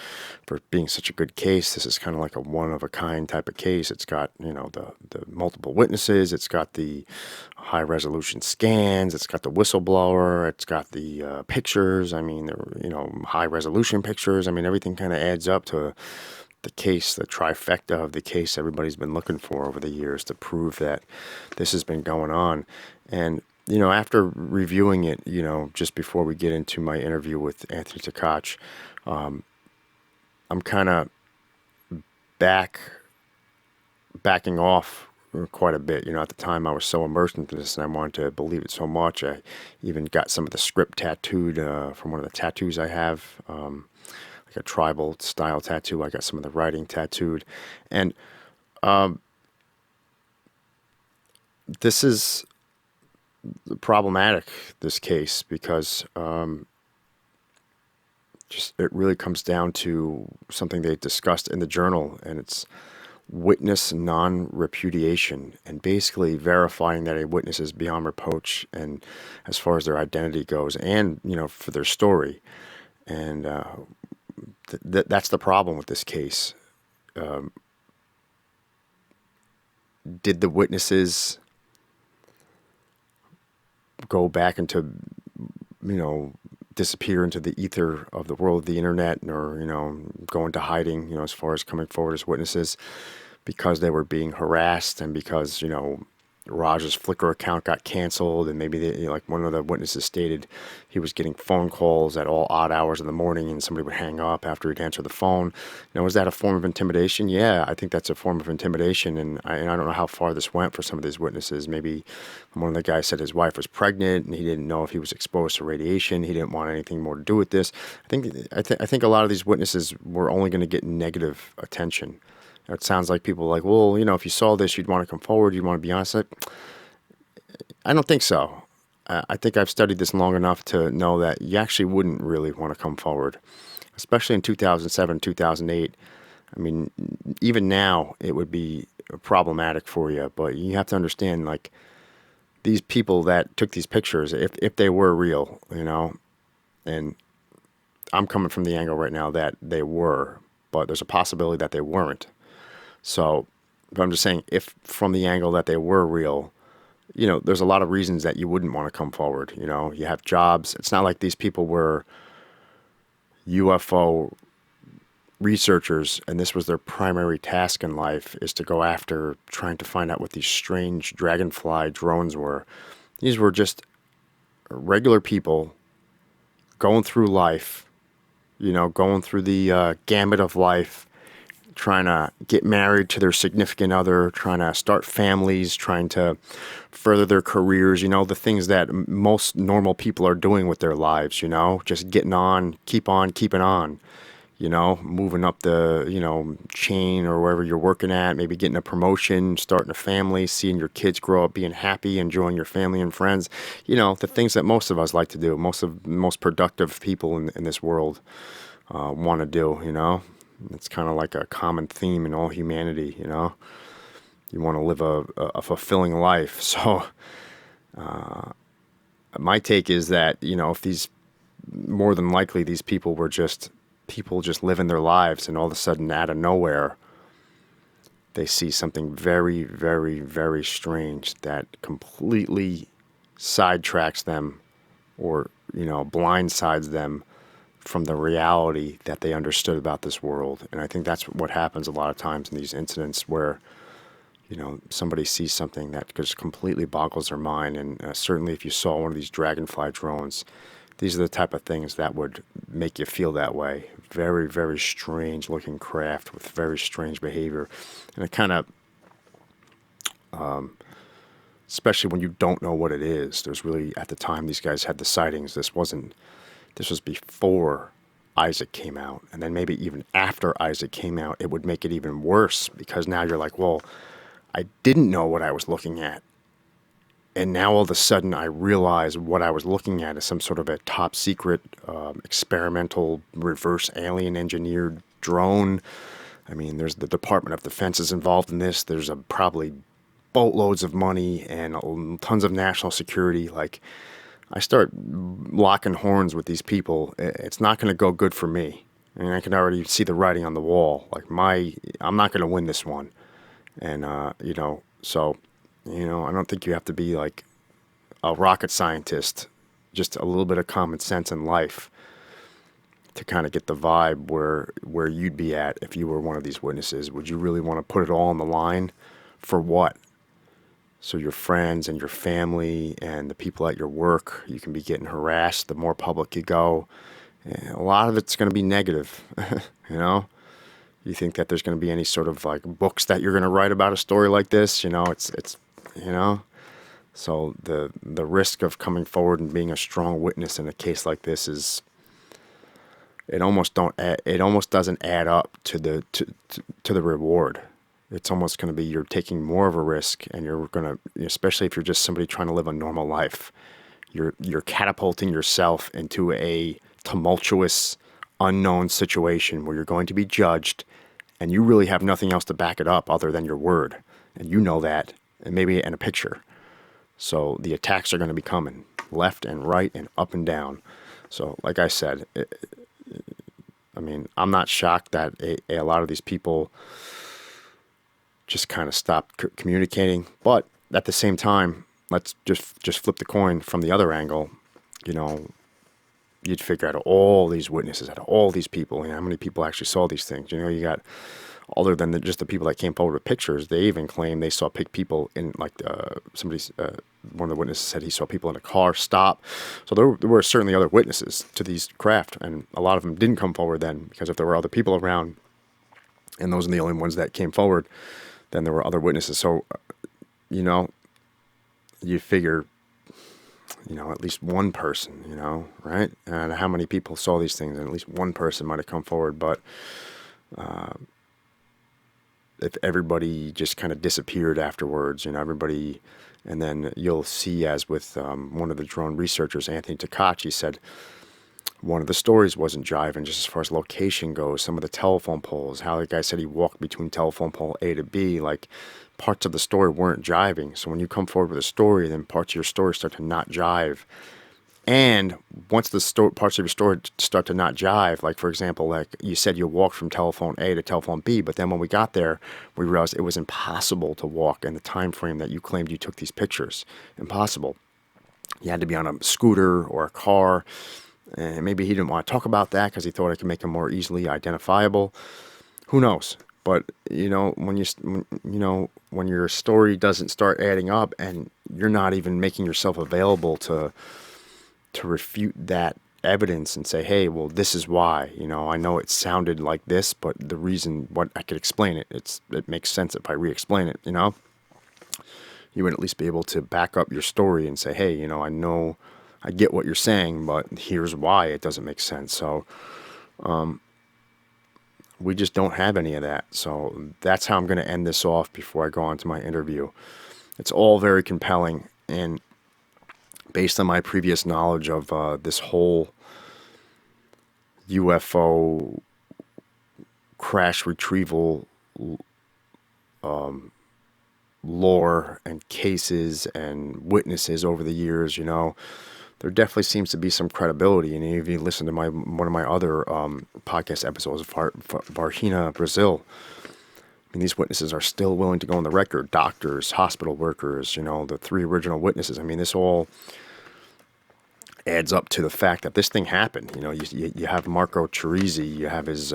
for being such a good case. This is kind of like a one-of-a-kind type of case. It's got, the multiple witnesses. It's got the high-resolution scans. It's got the whistleblower. It's got the pictures. I mean, high-resolution pictures. I mean, everything kind of adds up to the case, the trifecta of the case everybody's been looking for over the years to prove that this has been going on. And after reviewing it, just before we get into my interview with Anthony Tkach, I'm kind of back backing off quite a bit. At the time I was so immersed into this and I wanted to believe it so much. I even got some of the script tattooed from one of the tattoos I have, like a tribal style tattoo. I got some of the writing tattooed. And this is problematic, this case, because just it really comes down to something they discussed in the journal, and it's witness non-repudiation, and basically verifying that a witness is beyond reproach, and as far as their identity goes, and for their story. And that's the problem with this case. Did the witnesses go back into disappear into the ether of the world of the internet, or go into hiding, as far as coming forward as witnesses, because they were being harassed, and because Raj's Flickr account got canceled, and maybe like one of the witnesses stated he was getting phone calls at all odd hours of the morning, and somebody would hang up after he'd answer the phone. Was that a form of intimidation? Yeah, I think that's a form of intimidation, and I don't know how far this went for some of these witnesses. Maybe one of the guys said his wife was pregnant, and he didn't know if he was exposed to radiation. He didn't want anything more to do with this. I think a lot of these witnesses were only going to get negative attention. It sounds like people are like, well, if you saw this, you'd want to come forward, you'd want to be honest. I don't think so. I think I've studied this long enough to know that you actually wouldn't really want to come forward, especially in 2007, 2008. I mean, even now it would be problematic for you, but you have to understand, like, these people that took these pictures, if they were real, and I'm coming from the angle right now that they were, but there's a possibility that they weren't. So, but I'm just saying, if from the angle that they were real, there's a lot of reasons that you wouldn't want to come forward. You have jobs. It's not like these people were UFO researchers and this was their primary task in life, is to go after trying to find out what these strange Dragonfly drones were. These were just regular people going through life, going through the gamut of life, trying to get married to their significant other, trying to start families, trying to further their careers, the things that most normal people are doing with their lives, just getting on, keeping on, moving up the, chain or wherever you're working at, maybe getting a promotion, starting a family, seeing your kids grow up, being happy, enjoying your family and friends, the things that most of us like to do, most productive people in this world want to do. It's kind of like a common theme in all humanity, You want to live a fulfilling life. So my take is that, if these, more than likely, these people were just people just living their lives, and all of a sudden, out of nowhere, they see something very, very, very strange that completely sidetracks them, or, blindsides them from the reality that they understood about this world. And I think that's what happens a lot of times in these incidents where, somebody sees something that just completely boggles their mind. And certainly if you saw one of these Dragonfly drones, these are the type of things that would make you feel that way. Very, very strange looking craft with very strange behavior. And it kind of, especially when you don't know what it is, there's really, at the time these guys had the sightings, this was before Isaac came out. And then maybe even after Isaac came out, it would make it even worse, because now you're like, well, I didn't know what I was looking at. And now all of a sudden I realize what I was looking at is some sort of a top secret experimental reverse alien engineered drone. I mean, there's the Department of Defense is involved in this. There's probably boatloads of money and tons of national security. Like, I start locking horns with these people, it's not going to go good for me. And I can already see the writing on the wall. Like, I'm not going to win this one. And, so, I don't think you have to be like a rocket scientist, just a little bit of common sense in life to kind of get the vibe where you'd be at if you were one of these witnesses. Would you really want to put it all on the line for what? So your friends and your family and the people at your work, you can be getting harassed the more public you go. And a lot of it's going to be negative, You think that there's going to be any sort of like books that you're going to write about a story like this? It's you know. So the risk of coming forward and being a strong witness in a case like this is, it almost doesn't add up to the reward. It's almost going to be, you're taking more of a risk, and you're going to, especially if you're just somebody trying to live a normal life, you're catapulting yourself into a tumultuous, unknown situation where you're going to be judged, and you really have nothing else to back it up other than your word, and you know that, and maybe in a picture. So the attacks are going to be coming left and right and up and down. So like I said, I'm not shocked that a lot of these people just kind of stopped communicating. But at the same time, let's just flip the coin from the other angle. You'd figure out all these witnesses, out of all these people, how many people actually saw these things. You got, other than just the people that came forward with pictures, they even claim they saw people in, like, one of the witnesses said he saw people in a car stop. So there were certainly other witnesses to these craft, and a lot of them didn't come forward then, because if there were other people around, and those are the only ones that came forward, then there were other witnesses. So, you figure, at least one person, right? And how many people saw these things, and at least one person might have come forward. But if everybody just kind of disappeared afterwards, everybody, and then you'll see, as with one of the drone researchers, Anthony Takachi, said one of the stories wasn't jiving just as far as location goes. Some of the telephone poles, how the guy said he walked between telephone pole A to B, like parts of the story weren't jiving. So when you come forward with a story, then parts of your story start to not jive. And once the parts of your story start to not jive, like, for example, like you said, you walked from telephone A to telephone B, but then when we got there, we realized it was impossible to walk in the time frame that you claimed you took these pictures. Impossible. You had to be on a scooter or a car, and maybe he didn't want to talk about that because he thought it could make him more easily identifiable. Who knows? But when your story doesn't start adding up, and you're not even making yourself available to refute that evidence and say, hey, well, this is why, I know it sounded like this, but the reason, what I could explain it, it makes sense if I re-explain it, you would at least be able to back up your story and say, hey, I know, I get what you're saying, but here's why it doesn't make sense. So, we just don't have any of that. So that's how I'm going to end this off before I go on to my interview. It's all very compelling, and based on my previous knowledge of this whole UFO crash retrieval lore and cases and witnesses over the years, there definitely seems to be some credibility. And if you listen to one of my other podcast episodes, Varginha, Brazil, these witnesses are still willing to go on the record. Doctors, hospital workers, the 3 original witnesses. This all adds up to the fact that this thing happened. You have Marco Chirizi, you have his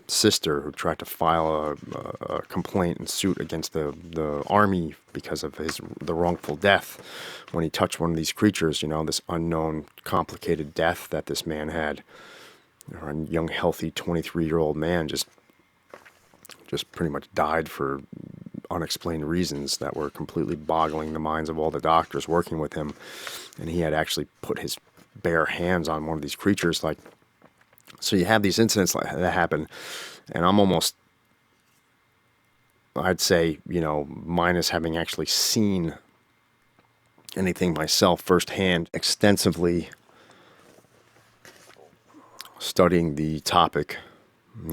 sister who tried to file a complaint and suit against the army because of the wrongful death when he touched one of these creatures, this unknown, complicated death that this man had. A young, healthy 23-year-old man just pretty much died for unexplained reasons that were completely boggling the minds of all the doctors working with him. And he had actually put his bare hands on one of these creatures. So you have these incidents like that happen, and I'm almost, I'd say, minus having actually seen anything myself firsthand, extensively studying the topic,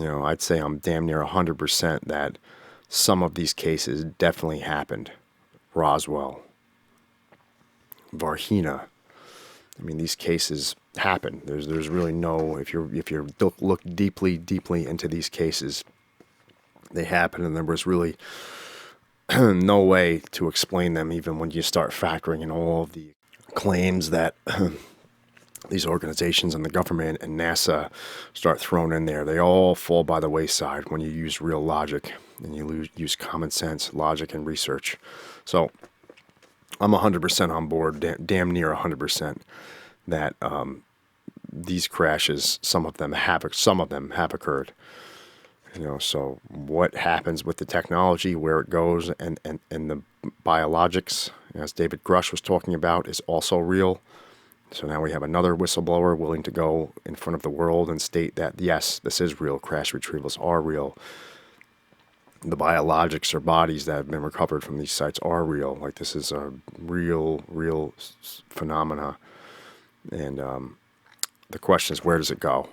I'd say I'm damn near 100% that some of these cases definitely happened. Roswell, Varginha. These cases happen. There's really no, if you look deeply into these cases, they happen, and there was really no way to explain them, even when you start factoring in all of the claims that these organizations and the government and NASA start throwing in there. They all fall by the wayside when you use real logic and you use common sense, logic, and research. So I'm 100% on board, damn near 100%, that these crashes, some of them have occurred. So what happens with the technology, where it goes, and the biologics, as David Grush was talking about, is also real. So now we have another whistleblower willing to go in front of the world and state that, yes, this is real. Crash retrievals are real. The biologics or bodies that have been recovered from these sites are real. Like, this is a real phenomena. And the question is, where does it go?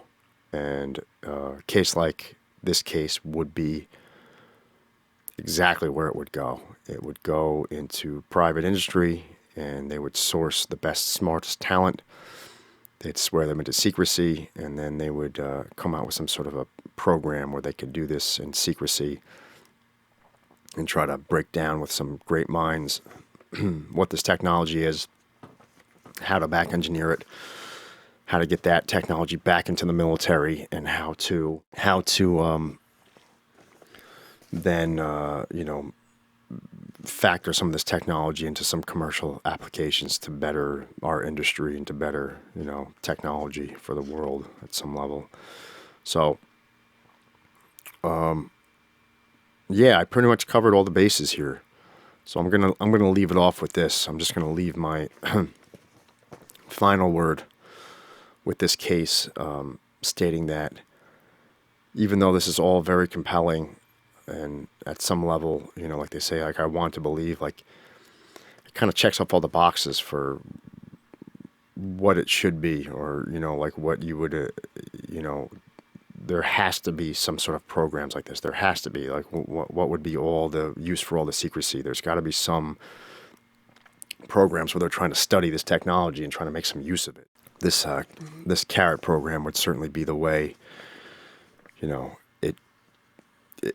And a case like this case would be exactly where it would go. It would go into private industry, and they would source the best, smartest talent. They'd swear them into secrecy, and then they would come out with some sort of a program where they could do this in secrecy and try to break down with some great minds what this technology is, how to back engineer it, how to get that technology back into the military, and how to then factor some of this technology into some commercial applications to better our industry and to better technology for the world at some level. So yeah, I pretty much covered all the bases here. So I'm gonna leave it off with this. I'm just gonna leave my final word with this case, stating that even though this is all very compelling, and at some level, like they say, like, I want to believe, like, it kind of checks off all the boxes for what it should be, or like what you would, there has to be some sort of programs like this. There has to be, like, what would be all the use for all the secrecy? There's got to be some programs where they're trying to study this technology and trying to make some use of it. This CARET program would certainly be the way.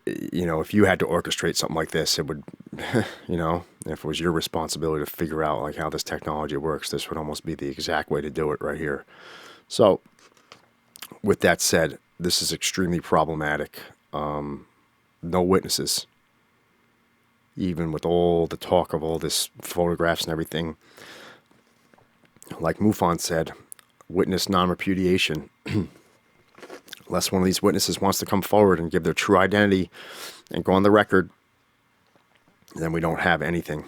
If you had to orchestrate something like this, it would, if it was your responsibility to figure out like how this technology works, this would almost be the exact way to do it right here. So, with that said, this is extremely problematic. No witnesses, even with all the talk of all this photographs and everything. Like Mufon said, witness non-repudiation. Unless one of these witnesses wants to come forward and give their true identity and go on the record, then we don't have anything.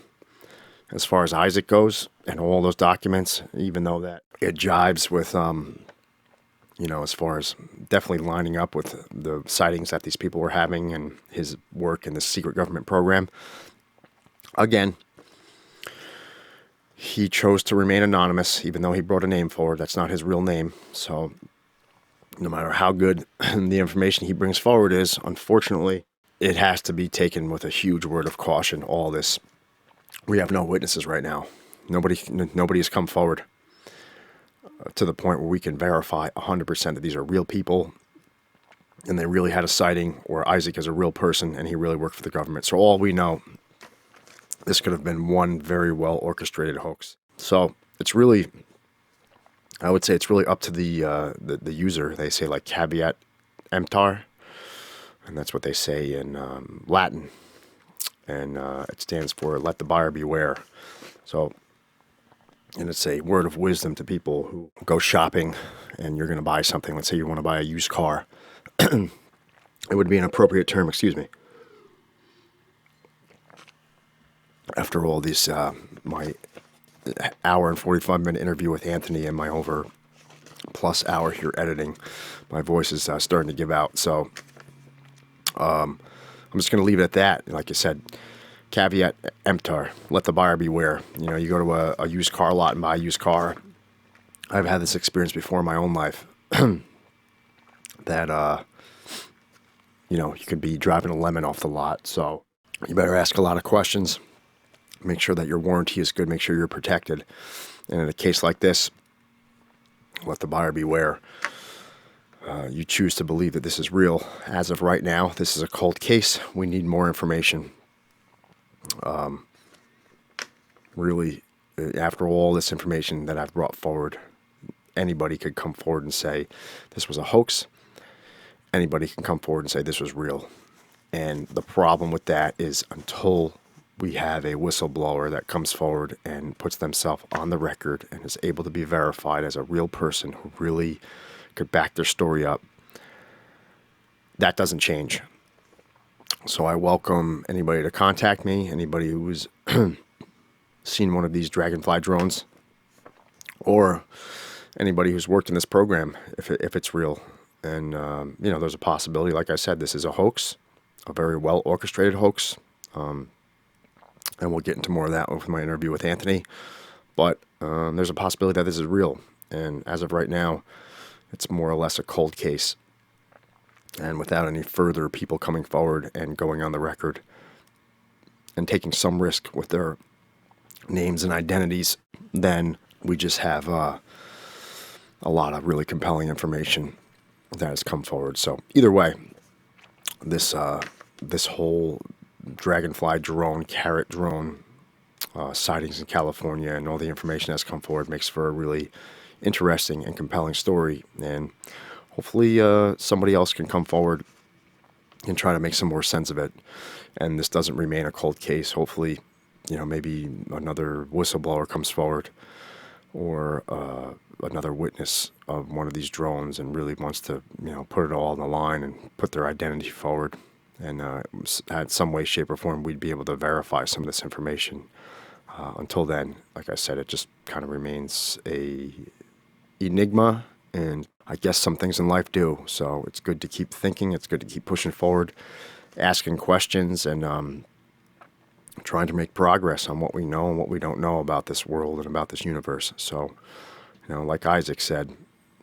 As far as Isaac goes and all those documents, even though that it jives with, as far as definitely lining up with the sightings that these people were having and his work in the secret government program, again, he chose to remain anonymous, even though he brought a name forward. That's not his real name. So no matter how good the information he brings forward is, unfortunately, it has to be taken with a huge word of caution. All this, we have no witnesses right now. Nobody has come forward to the point where we can verify 100% that these are real people and they really had a sighting, or Isaac is a real person and he really worked for the government. So all we know, this could have been one very well orchestrated hoax. So it's really, I would say it's really up to the user. They say, like, caveat emptor, and that's what they say in Latin, and it stands for "let the buyer beware." So, and it's a word of wisdom to people who go shopping, and you're going to buy something. Let's say you want to buy a used car. It would be an appropriate term. Excuse me. After all this, my hour and 45-minute interview with Anthony and my over plus hour here editing, my voice is starting to give out. So I'm just going to leave it at that. Like I said, caveat emptor, let the buyer beware. You go to a used car lot and buy a used car. I've had this experience before in my own life that, you could be driving a lemon off the lot. So you better ask a lot of questions. Make sure that your warranty is good. Make sure you're protected. And in a case like this, let the buyer beware. You choose to believe that this is real. As of right now, this is a cold case. We need more information. Really, after all this information that I've brought forward, anybody could come forward and say this was a hoax. Anybody can come forward and say this was real. And the problem with that is, until we have a whistleblower that comes forward and puts themselves on the record and is able to be verified as a real person who really could back their story up, that doesn't change. So I welcome anybody to contact me, anybody who's seen one of these Dragonfly drones, or anybody who's worked in this program, if it's real. And, there's a possibility, like I said, this is a hoax, a very well orchestrated hoax. And we'll get into more of that with my interview with Anthony. But there's a possibility that this is real. And as of right now, it's more or less a cold case. And without any further people coming forward and going on the record and taking some risk with their names and identities, then we just have a lot of really compelling information that has come forward. So either way, this whole Dragonfly drone, CARET drone sightings in California and all the information that's come forward makes for a really interesting and compelling story. And hopefully somebody else can come forward and try to make some more sense of it. And this doesn't remain a cold case. Hopefully, maybe another whistleblower comes forward, or another witness of one of these drones and really wants to, put it all on the line and put their identity forward. And at some way, shape, or form, we'd be able to verify some of this information. Until then, like I said, it just kind of remains a enigma, and I guess some things in life do. So it's good to keep thinking. It's good to keep pushing forward, asking questions, and trying to make progress on what we know and what we don't know about this world and about this universe. So, like Isaac said,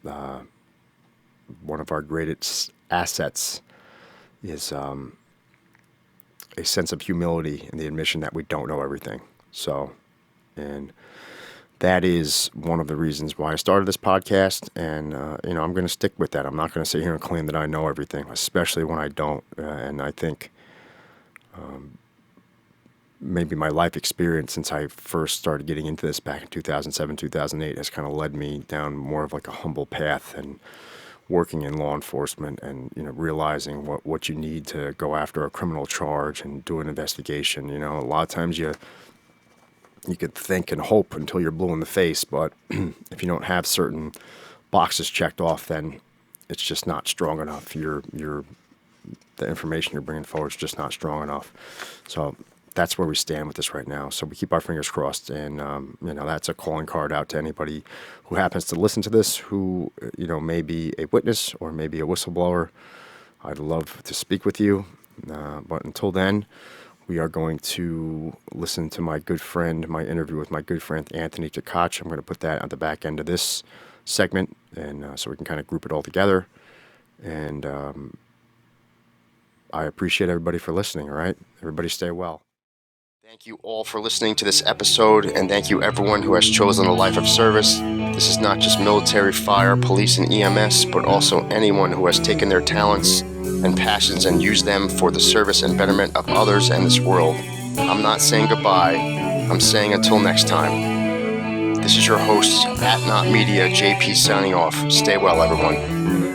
one of our greatest assets is a sense of humility and the admission that we don't know everything. So, and that is one of the reasons why I started this podcast, and I'm going to stick with that. I'm not going to sit here and claim that I know everything, especially when I don't. And I think maybe my life experience since I first started getting into this back in 2007, 2008 has kind of led me down more of like a humble path, and working in law enforcement, and realizing what you need to go after a criminal charge and do an investigation. A lot of times you could think and hope until you're blue in the face, but if you don't have certain boxes checked off, then it's just not strong enough. The information you're bringing forward is just not strong enough. So that's where we stand with this right now. So we keep our fingers crossed, and that's a calling card out to anybody who happens to listen to this, who may be a witness or maybe a whistleblower. I'd love to speak with you, but until then, we are going to listen to my interview with my good friend Anthony Tkach. I'm going to put that at the back end of this segment, and so we can kind of group it all together. And I appreciate everybody for listening, all right? Everybody stay well. Thank you all for listening to this episode, and thank you everyone who has chosen a life of service. This is not just military, fire, police, and EMS, but also anyone who has taken their talents and passions and used them for the service and betterment of others and this world. I'm not saying goodbye. I'm saying until next time. This is your host, @NotMedia, JP signing off. Stay well, everyone.